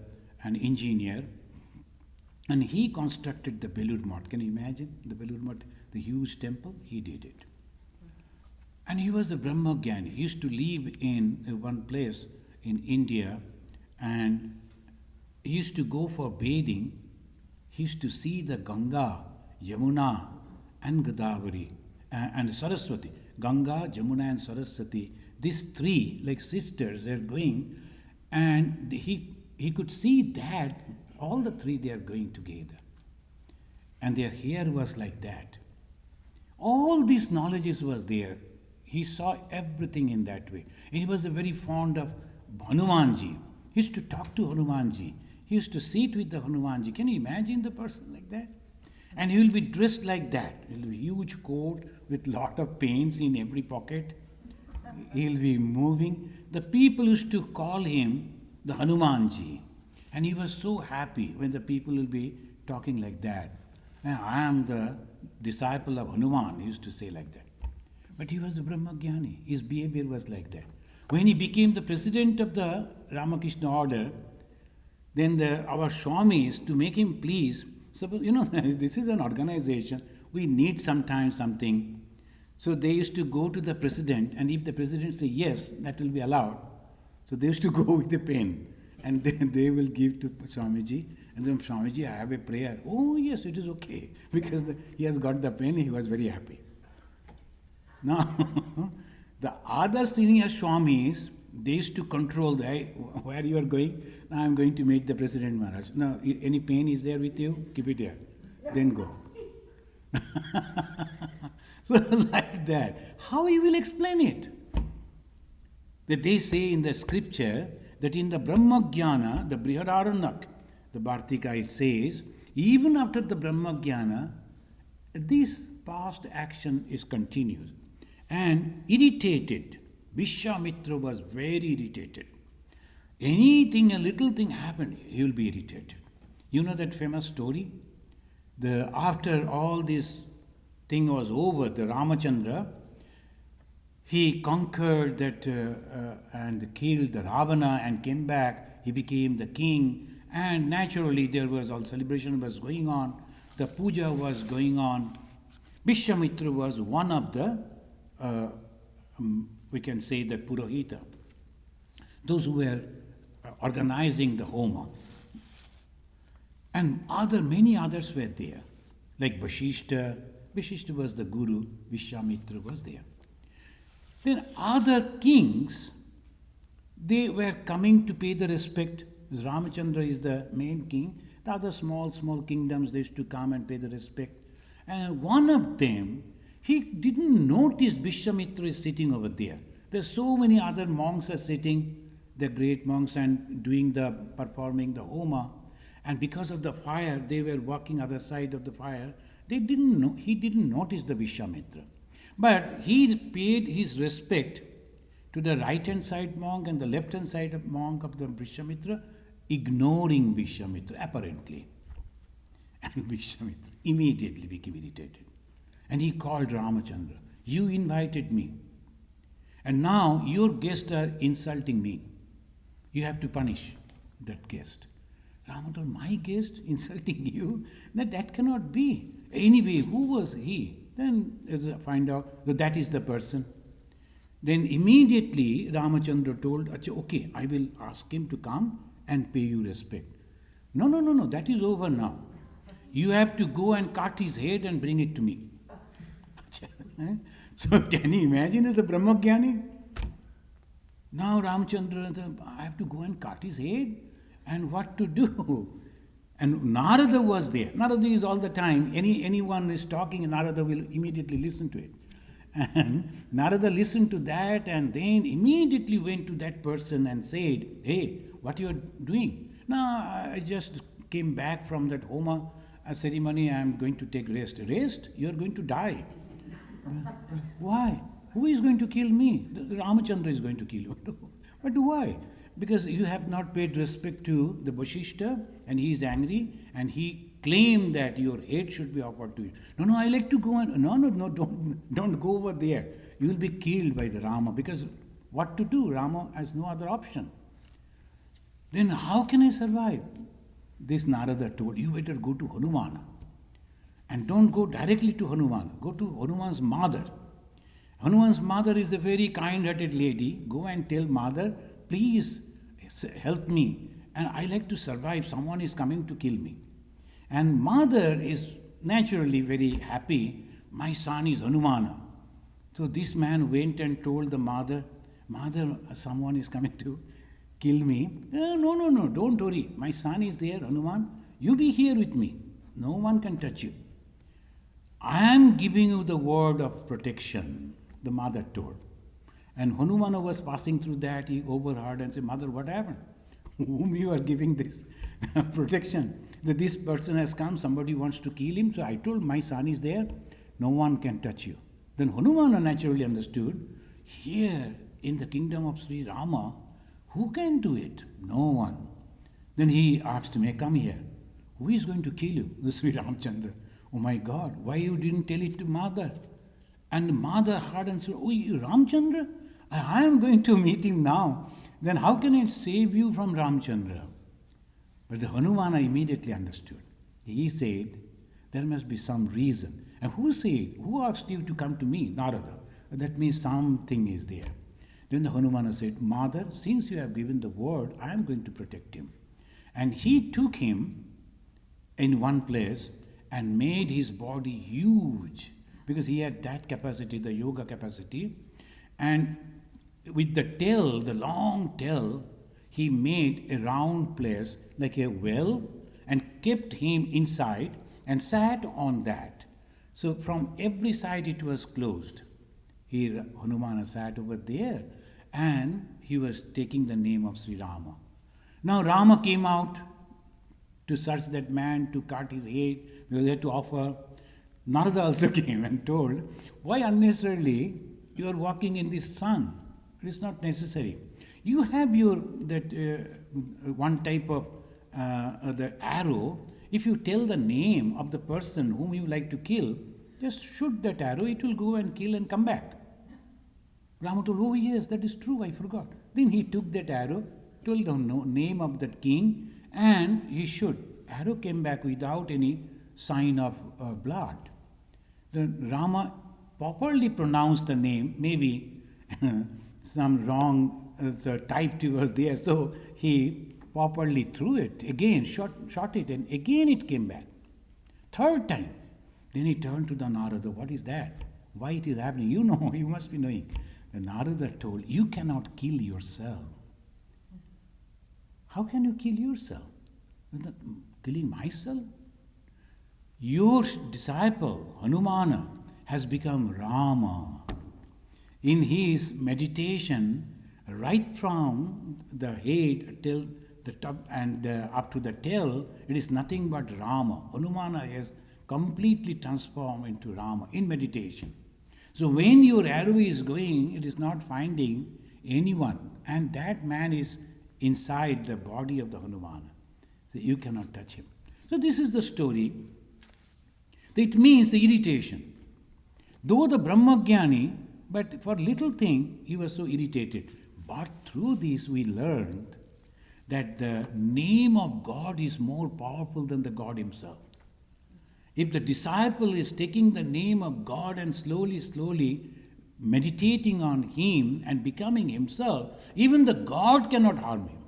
engineer, and he constructed the Belur Math. Can you imagine the Belur Math, the huge temple? He did it. And he was a Brahma Gyani. He used to live in one place in India, and he used to go for bathing. He used to see the Ganga, Yamuna, and Godavari, and Saraswati. Ganga, Jamuna, and Saraswati. These three, like sisters, they're going, and he could see that all the three they are going together. And their hair was like that. All these knowledges was there. He saw everything in that way. And he was very fond of Hanumanji. He used to talk to Hanumanji. He used to sit with the Hanumanji. Can you imagine the person like that? And he will be dressed like that. He will be huge coat with lot of pains in every pocket. He will be moving. The people used to call him the Hanumanji. And he was so happy when the people will be talking like that. I am the disciple of Hanuman, he used to say like that. But he was a Brahma Gyani. His behavior was like that. When he became the president of the Ramakrishna order, then our Swamis, to make him please, suppose, this is an organization, we need sometimes something. So they used to go to the president, and if the president say yes, that will be allowed. So they used to go with a pen, and then they will give to Swamiji, and then Swamiji, I have a prayer. Oh yes, it is okay, because he has got the pen, he was very happy. Now, the other senior Swamis, they used to control where you are going. Now I am going to meet the President Maharaj. Now, any pen is there with you? Keep it here. Then go. So like that. How you will explain it? That they say in the scripture that in the Brahma Gyana, the Brihadaranyak, the Bhartika, it says, even after the Brahma Gyana, this past action is continuous. And irritated, Vishwamitra was very irritated. Anything, a little thing happened, he will be irritated. You know that famous story? After all this thing was over, the Ramachandra, he conquered that and killed the Ravana and came back. He became the king, and naturally there was all celebration was going on. The puja was going on. Vishwamitra was one of the we can say that Purohita, those who were organizing the Homa. And many others were there, like Vasistha. Vasistha was the guru, Vishwamitra was there. Then other kings, they were coming to pay the respect. Ramachandra is the main king. The other small kingdoms, they used to come and pay the respect. And one of them, he didn't notice Vishwamitra is sitting over there. There's so many other monks are sitting, the great monks, and performing the Homa. And because of the fire, they were walking other side of the fire. He didn't notice the Vishwamitra. But he paid his respect to the right-hand side monk and the left-hand side monk of the Vishwamitra, ignoring Vishwamitra, apparently. And Vishwamitra immediately became irritated. And he called Ramachandra, "You invited me. And now your guests are insulting me. You have to punish that guest." Rama told, "My guest insulting you? That cannot be. Anyway, who was he?" Then find out that is the person. Then immediately Ramachandra told, "Okay, I will ask him to come and pay you respect." No, that is over now. You have to go and cut his head and bring it to me. So can you imagine as a Brahma Gyani? Now Ramachandra, I have to go and cut his head, and what to do? And Narada was there. Narada is all the time. Anyone is talking, Narada will immediately listen to it. And Narada listened to that and then immediately went to that person and said, "Hey, what you are doing?" "No, I just came back from that Homa ceremony. I am going to take rest." "Rest? You are going to die." "Why? Who is going to kill me?" "Ramachandra is going to kill you." "But why?" "Because you have not paid respect to the Vasistha and he is angry and he claimed that your head should be offered to you." No, I like to go on." No, don't go over there. You will be killed by the Rama, because what to do? Rama has no other option. "Then how can I survive?" This Narada told, "You better go to Hanumana. And don't go directly to Hanuman. Go to Hanuman's mother. Hanuman's mother is a very kind-hearted lady. Go and tell mother, please help me. And I like to survive. Someone is coming to kill me." And mother is naturally very happy. My son is Hanumana. So this man went and told the mother, "Mother, someone is coming to kill me." No, don't worry. My son is there, Hanuman. You be here with me. No one can touch you. I am giving you the word of protection, the mother told. And Hanumana was passing through that. He overheard and said, "Mother, what happened? Whom you are giving this protection? That this person has come, somebody wants to kill him. So I told, my son is there, no one can touch you." Then Hanumana naturally understood, here in the kingdom of Sri Rama, who can do it? No one. Then he asked me, "Come here. Who is going to kill you?" The Sri Ramchandra. "Oh my God, why you didn't tell it to mother?" And mother heard and said, "Oh, Ramchandra, I am going to meet him now. Then how can I save you from Ramchandra?" But the Hanumana immediately understood. He said, "There must be some reason." And who said, "Who asked you to come to me?" Narada. That means something is there. Then the Hanumana said, "Mother, since you have given the word, I am going to protect him." And he took him in one place and made his body huge, because he had that capacity, the yoga capacity. And with the tail, the long tail, he made a round place like a well and kept him inside and sat on that. So from every side it was closed. Hanumana sat over there and he was taking the name of Sri Rama. Now Rama came out to search that man, to cut his head, because they had to offer. Narada also came and told, "Why unnecessarily you are walking in this sun? It is not necessary. You have your one type of the arrow. If you tell the name of the person whom you like to kill, just shoot that arrow, it will go and kill and come back." Rama told, "Oh yes, that is true, I forgot." Then he took that arrow, told the name of that king, and he shot. Arrow came back without any sign of blood. Then Rama properly pronounced the name, maybe some wrong typed was there, so he properly threw it, again shot it, and again it came back. Third time. Then he turned to the Narada, "What is that? Why it is happening? You know, you must be knowing." The Narada told, "You cannot kill yourself." "How can you kill yourself?" "Killing myself?" Your disciple, Hanumana, has become Rama. In his meditation, right from the head till the top and up to the tail, it is nothing but Rama. Hanumana is completely transformed into Rama in meditation. So when your arrow is going, it is not finding anyone, and that man is inside the body of the Hanumana. So you cannot touch him. So this is the story. It means the irritation. Though the Brahma Gyani, but for little thing he was so irritated. But through this we learned that the name of God is more powerful than the God himself. If the disciple is taking the name of God and slowly meditating on him and becoming himself, even the God cannot harm him.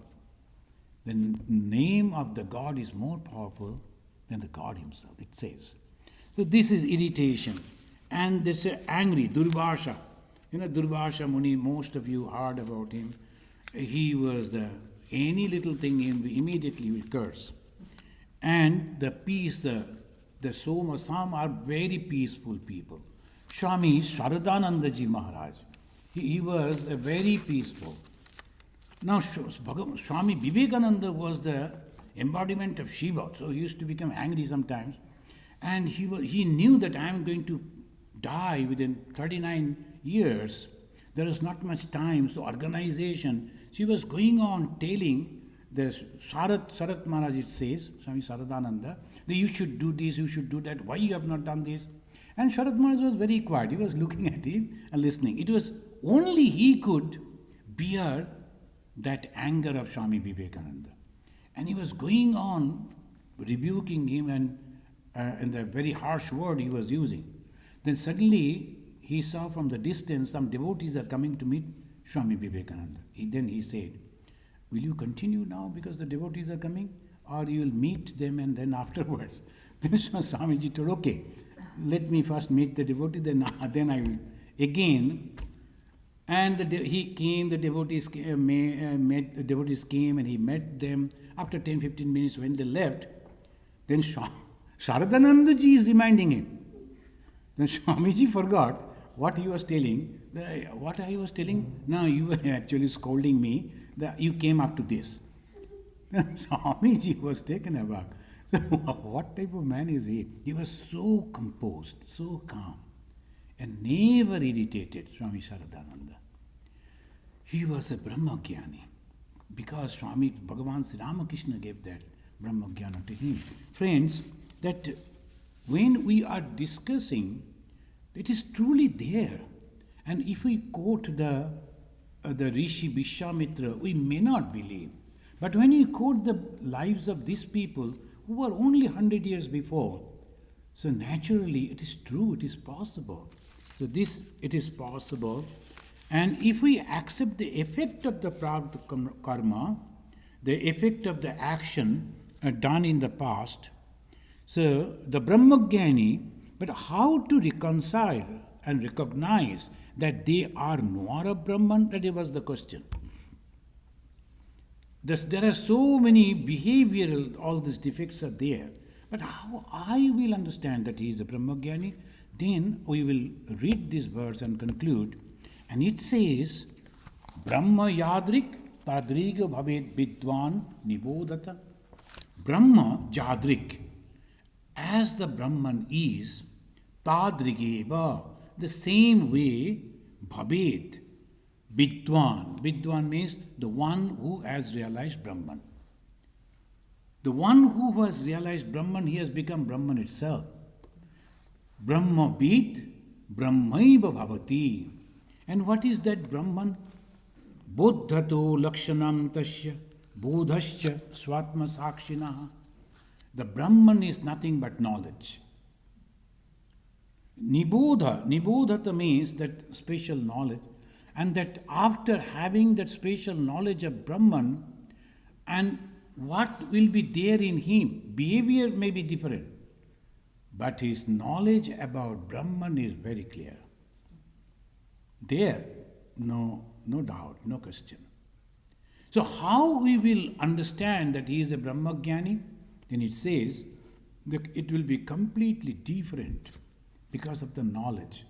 The name of the God is more powerful than the God himself, it says. So this is irritation. And this angry, Durvasha. Durvasha Muni, most of you heard about him. He was any little thing immediately will curse. And the peace, the Soma, some are very peaceful people. Swami Sharadananda Ji Maharaj, he was a very peaceful. Now Swami Vivekananda was the embodiment of Shiva, so he used to become angry sometimes. And he knew that I am going to die within 39 years. There is not much time, so organization. She was going on telling the Sarat Maharaj, it says, Swami Saradananda, that you should do this, you should do that, why you have not done this? And Sharat Maharaj was very quiet. He was looking at him and listening. It was only he could bear that anger of Swami Vivekananda. And he was going on rebuking him and the very harsh word he was using. Then suddenly he saw from the distance some devotees are coming to meet Swami Vivekananda. Then he said, will you continue now because the devotees are coming? Or you will meet them and then afterwards? Then Swamiji told, okay, let me first meet the devotee, then I will. Again, and he came, the devotees came and he met them. After 10-15 minutes when they left, then Sharadananda Ji is reminding him. Then Swamiji forgot what he was telling. What I was telling? No, you were actually scolding me. You came up to this. Swamiji was taken aback. So what type of man is he? He was so composed, so calm, and never irritated, Swami Sharadananda. He was a Brahma Gyani because Swami Bhagavan Sri Ramakrishna gave that Brahma Gyana to him. Friends, that when we are discussing, it is truly there. And if we quote the Rishi Vishwamitra, we may not believe. But when you quote the lives of these people who were only 100 years before, so naturally it is true, it is possible. So it is possible. And if we accept the effect of the prarabdha karma, the effect of the action done in the past, so the Brahmagyani, but how to reconcile and recognize that they are nor of Brahman? That was the question. There are so many behavioral, all these defects are there. But how I will understand that he is a Brahmagyani? Then we will read this verse and conclude. And it says, Brahma yadrik tadriga bhavet vidwan nibodhata. Brahma jadrik, as the Brahman is, tadrigeva, the same way, bhavet, vidwan. Vidwan means the one who has realized Brahman. The one who has realized Brahman, he has become Brahman itself. Brahma vid, brahmaiva bhavati. And what is that Brahman? Buddhato lakshanam tasya, bodhasya swatma sakshinaha. The Brahman is nothing but knowledge. Nibodhata means that special knowledge. And that after having that special knowledge of Brahman, and what will be there in him, behavior may be different, but his knowledge about Brahman is very clear. There, no doubt, no question. So how we will understand that he is a Brahmagyani? Then it says that it will be completely different because of the knowledge.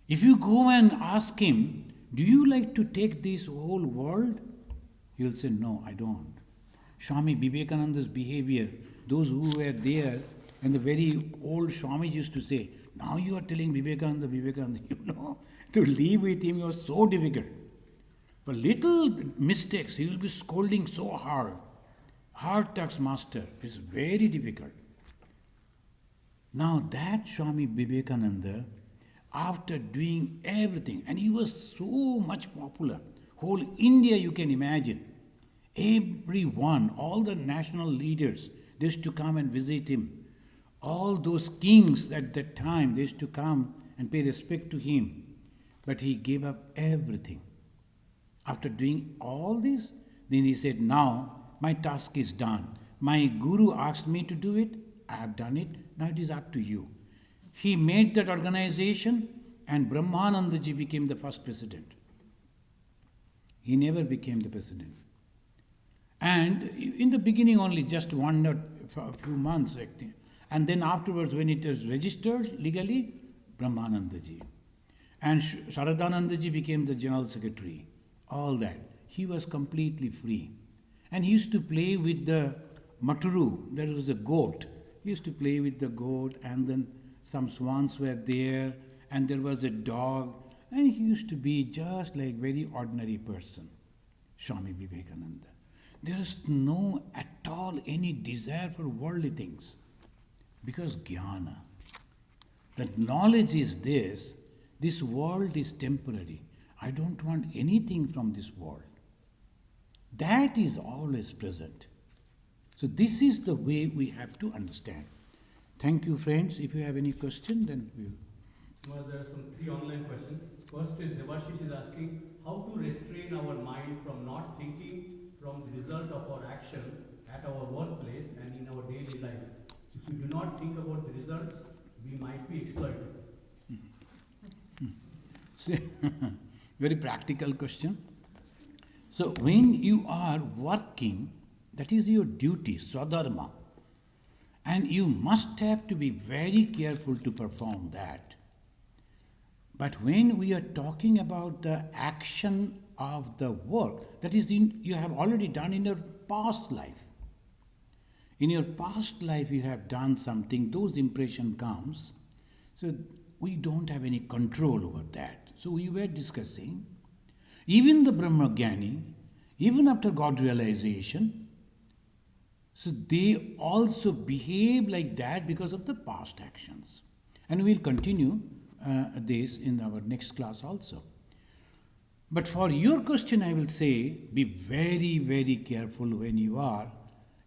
If you go and ask him, do you like to take this whole world? He will say, no, I don't. Swami Vivekananda's behavior, those who were there, and the very old Swamis used to say, now you are telling Vivekananda, to live with him was so difficult. For little mistakes, he will be scolding so hard. Hard task master is very difficult. Now that Swami Vivekananda, after doing everything, and he was so much popular, whole India you can imagine, everyone, all the national leaders, they used to come and visit him. All those kings at that time, they used to come and pay respect to him. But he gave up everything. After doing all this, then he said, now my task is done. My guru asked me to do it. I have done it. Now it is up to you. He made that organization and Brahmanandaji became the first president. He never became the president. And in the beginning only just wandered for a few months. And then afterwards when it was registered legally, Brahmanandaji. And Sharadanandaji became the general secretary. All that. He was completely free. And he used to play with the maturu, that was a goat. He used to play with the goat, and then some swans were there, and there was a dog, and he used to be just like very ordinary person, Swami Vivekananda. There is no at all any desire for worldly things, because jnana, that knowledge is this world is temporary. I don't want anything from this world. That is always present. So this is the way we have to understand. Thank you, friends. If you have any question, then we'll... Well, there are some 3 online questions. First is Devashish is asking how to restrain our mind from not thinking from the result of our action at our workplace and in our daily life. If we do not think about the results, we might be exploited. Very practical question. So when you are working, that is your duty, swadharma. And you must have to be very careful to perform that. But when we are talking about the action of the work, that is you have already done in your past life. In your past life you have done something, those impression comes. So we don't have any control over that. So we were discussing, even the Brahma Gyani, even after God realization, so they also behave like that because of the past actions. And we will continue this in our next class also. But for your question, I will say, be very, very careful when you are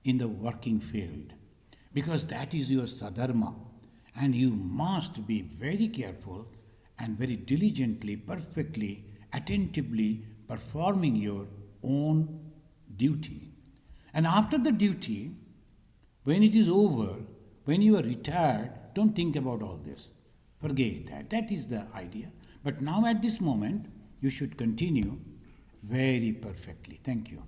in the working field, because that is your sadharma. And you must be very careful and very diligently, perfectly, attentively performing your own duty. And after the duty, when it is over, when you are retired, don't think about all this. Forget that. That is the idea. But now at this moment, you should continue very perfectly. Thank you.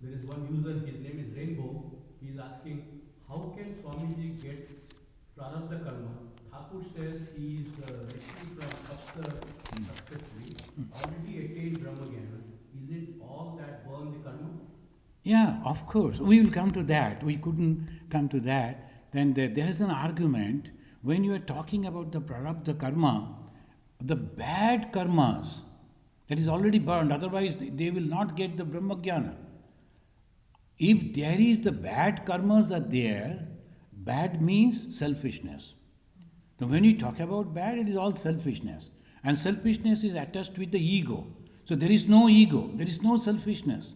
There is one user, his name is Rainbow. He is asking, how can Swamiji get prarabdha karma? Thakur says he is rescued from successfully, already attained Brahma Gyana. Is it all that burn the karma? Yeah, of course. We will come to that. We couldn't come to that. Then there is an argument when you are talking about the prarabdha karma, the bad karmas, that is already burned, otherwise they will not get the Brahma Gyana. If there is the bad karmas are there, bad means selfishness. So when you talk about bad, it is all selfishness. And selfishness is attached with the ego. So there is no ego, there is no selfishness.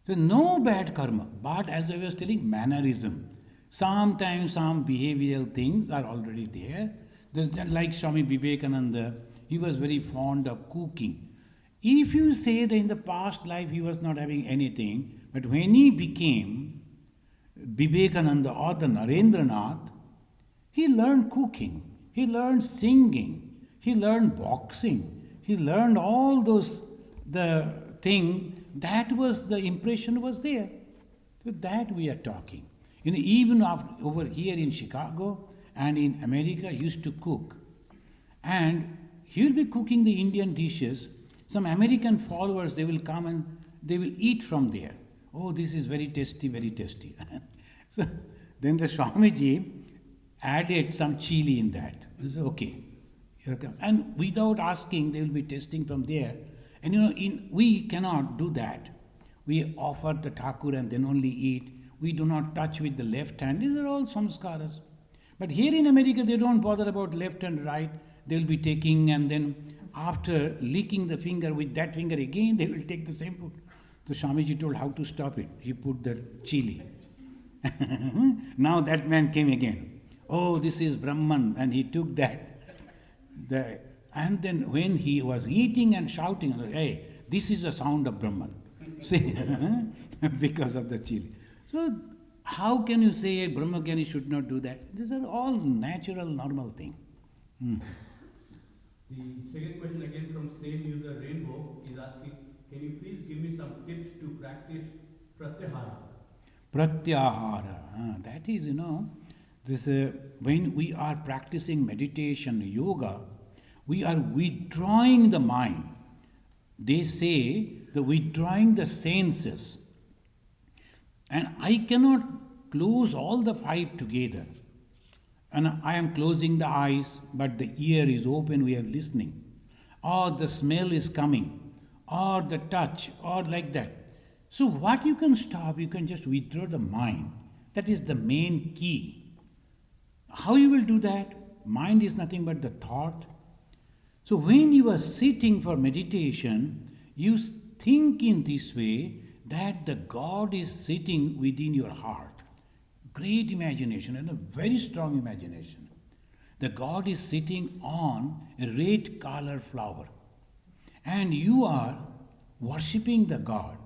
So no bad karma, but as I was telling, mannerism. Sometimes some behavioral things are already there. Like Swami Vivekananda, he was very fond of cooking. If you say that in the past life he was not having anything, but when he became Vivekananda or the Narendranath, he learned cooking, he learned singing, he learned boxing, he learned all those, the thing, that was the impression was there. So that we are talking. Even over here in Chicago and in America, he used to cook. And he will be cooking the Indian dishes. Some American followers, they will come and they will eat from there. Oh, this is very tasty, very tasty. So then the Swamiji added some chili in that. He said, okay, here comes. And without asking, they will be tasting from there. And we cannot do that. We offer the Thakur and then only eat. We do not touch with the left hand. These are all samskaras. But here in America, they don't bother about left and right. They will be taking, and then after licking the finger with that finger again, they will take the same food. So Swamiji told how to stop it. He put the chili. Now that man came again. Oh, this is Brahman, and he took that. And then when he was eating and shouting, hey, this is the sound of Brahman. See, because of the chili. So how can you say a Brahmagyani should not do that? These are all natural, normal things. The second question again from same user Rainbow is asking, can you please give me some tips to practice pratyahara? Pratyahara. That is, this when we are practicing meditation, yoga, we are withdrawing the mind. They say the withdrawing the senses. And I cannot close all the five together. And I am closing the eyes, but the ear is open, we are listening. Or the smell is coming, or the touch, or like that. So what you can stop, you can just withdraw the mind. That is the main key. How you will do that? Mind is nothing but the thought. So when you are sitting for meditation, you think in this way that the God is sitting within your heart. Great imagination and a very strong imagination. The God is sitting on a red color flower. And you are worshipping the God.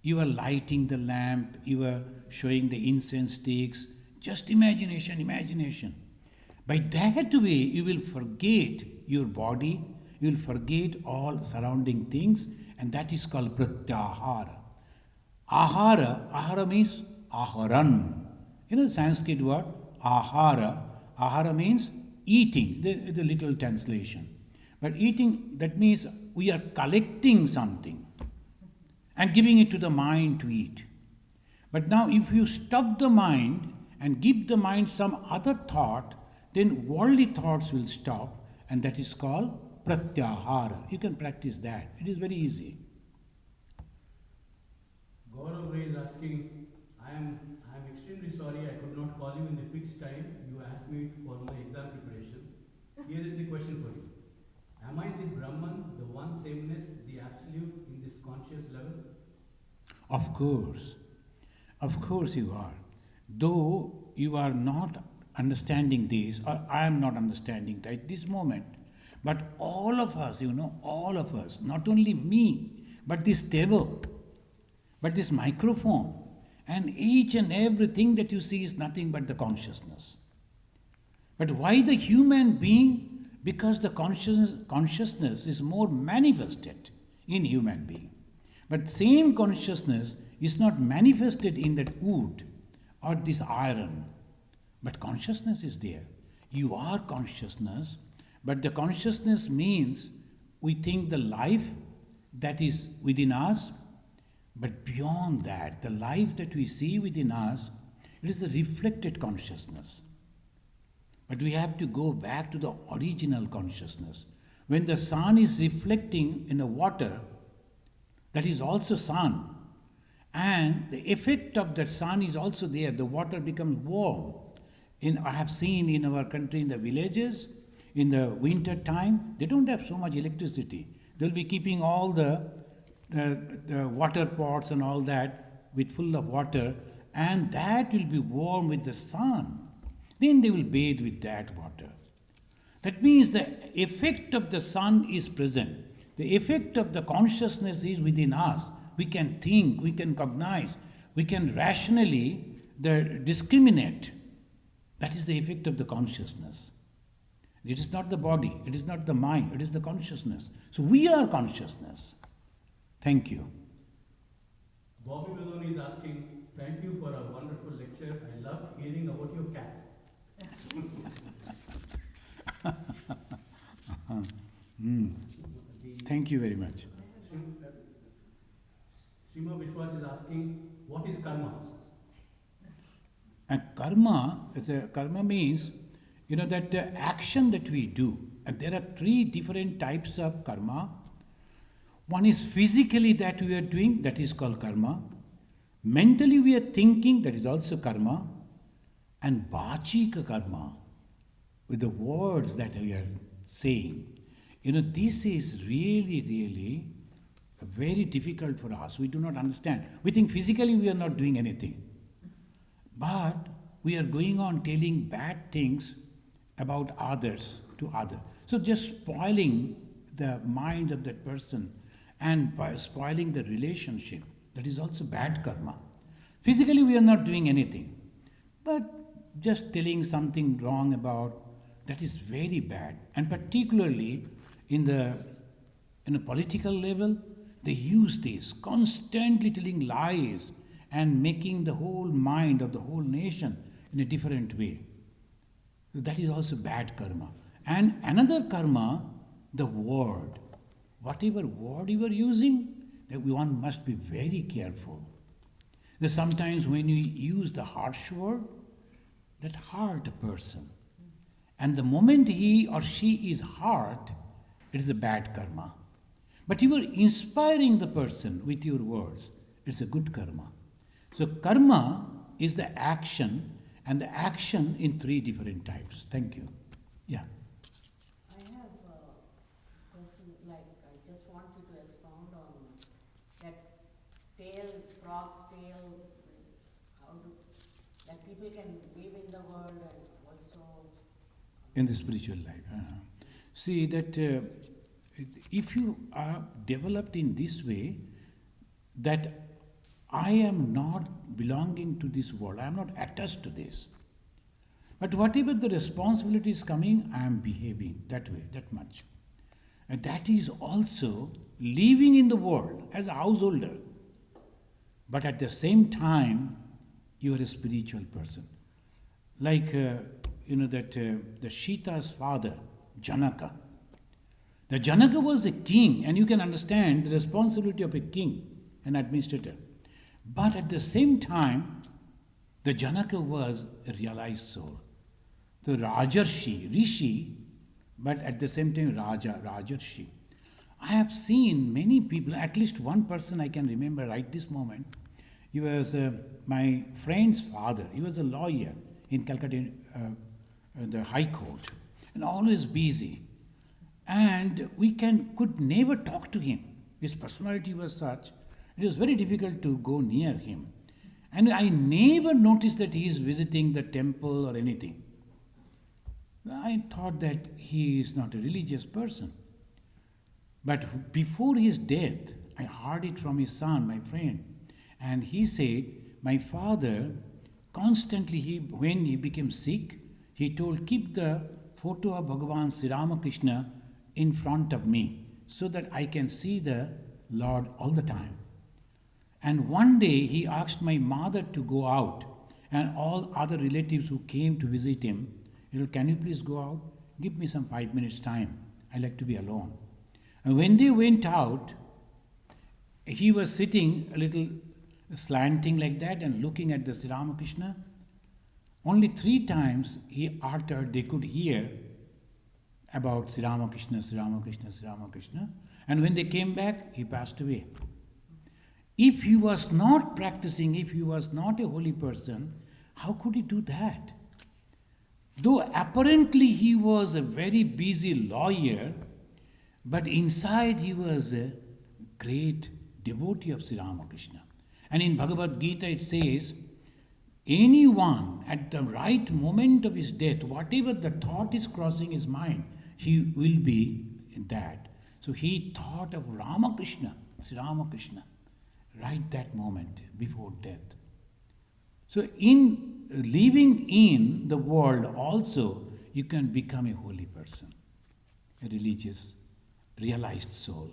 You are lighting the lamp, you are showing the incense sticks. Just imagination, imagination. By that way, you will forget your body, you will forget all surrounding things, and that is called pratyahara. Ahara means aharan. Sanskrit word, ahara means eating, the literal translation. But eating, that means we are collecting something and giving it to the mind to eat. But now if you stop the mind and give the mind some other thought, then worldly thoughts will stop, and that is called pratyahara. You can practice that. It is very easy. Gaurav Ray is asking, I am extremely sorry I could not call you in the fixed time you asked me for my exam preparation. Here is the question for you. Am I this Brahman, the one sameness, the absolute in this conscious level? Of course you are. Though you are not understanding this, or I am not understanding right this moment, but all of us, not only me, but this table, but this microphone, and each and everything that you see is nothing but the consciousness. But why the human being? Because the consciousness is more manifested in human being. But same consciousness is not manifested in that wood or this iron. But consciousness is there. You are consciousness, but the consciousness means we think the life that is within us, but beyond that, the life that we see within us, it is a reflected consciousness. But we have to go back to the original consciousness. When the sun is reflecting in the water, that is also sun. And the effect of that sun is also there. The water becomes warm. I have seen in our country, in the villages, in the winter time, they don't have so much electricity. They'll be keeping all the water pots and all that with full of water, and that will be warm with the sun. Then they will bathe with that water. That means the effect of the sun is present. The effect of the consciousness is within us. We can think, we can cognize, we can rationally discriminate. That is the effect of the consciousness. It is not the body, it is not the mind, it is the consciousness. So we are consciousness. Thank you. Bobby Maloney is asking, thank you for a wonderful lecture. I loved hearing about your cat. Thank you very much. Sima Vishwas is asking, what is karma? And karma means, that action that we do. And there are three different types of karma. One is physically that we are doing, that is called karma. Mentally we are thinking, that is also karma. And bachika karma, with the words that we are saying. This is really, really very difficult for us. We do not understand. We think physically we are not doing anything. But we are going on telling bad things about others to others. So just spoiling the mind of that person and by spoiling the relationship. That is also bad karma. Physically we are not doing anything. But just telling something wrong about, that is very bad. And particularly in a political level, they use this, constantly telling lies and making the whole mind of the whole nation in a different way. So that is also bad karma. And another karma, the word. Whatever word you are using, that one must be very careful. That sometimes when you use the harsh word, that hurt a person. And the moment he or she is hurt, it is a bad karma. But you are inspiring the person with your words, it's a good karma. So karma is the action, and the action in 3 different types. Thank you. Yeah. I have a question, like I just want you to expound on that tail, frog's tail, how do, that people can live in the world and also In the spiritual life. See that if you are developed in this way, that I am not belonging to this world, I am not attached to this. But whatever the responsibility is coming, I am behaving that way, that much. And that is also living in the world as a householder. But at the same time, you are a spiritual person. Like, the Sita's father, Janaka. The Janaka was a king, and you can understand the responsibility of a king, an administrator. But at the same time, the Janaka was a realized soul. The Rajarshi, Rishi, but at the same time Rajarshi. I have seen many people, at least one person I can remember right this moment. He was my friend's father. He was a lawyer in Calcutta, the High Court, and always busy. And we could never talk to him. His personality was such, it was very difficult to go near him. And I never noticed that he is visiting the temple or anything. I thought that he is not a religious person. But before his death, I heard it from his son, my friend. And he said, my father constantly, when he became sick, he told, keep the photo of Bhagavan Sri Ramakrishna in front of me so that I can see the Lord all the time. And one day he asked my mother to go out, and all other relatives who came to visit him, he said, can you please go out? Give me some 5 minutes time. I like to be alone. And when they went out, he was sitting a little slanting like that and looking at the Sri Ramakrishna. Only 3 times he uttered, they could hear about Sri Ramakrishna, Sri Ramakrishna, Sri Ramakrishna. And when they came back, he passed away. If he was not practicing, if he was not a holy person, how could he do that? Though apparently he was a very busy lawyer, but inside he was a great devotee of Sri Ramakrishna. And in Bhagavad Gita it says, anyone at the right moment of his death, whatever the thought is crossing his mind, he will be in that. So he thought of Ramakrishna, Sri Ramakrishna, right that moment before death. So in living in the world also, you can become a holy person, a religious, realized soul.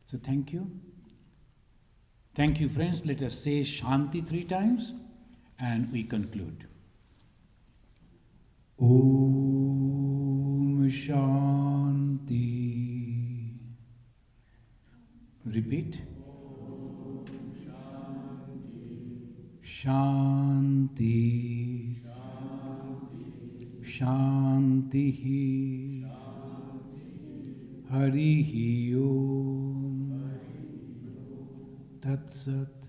So thank you. Thank you, friends. Let us say Shanti 3 times and we conclude. Om Shanti. Repeat. Shanti. Shanti. Harihi Om. Tat Sat.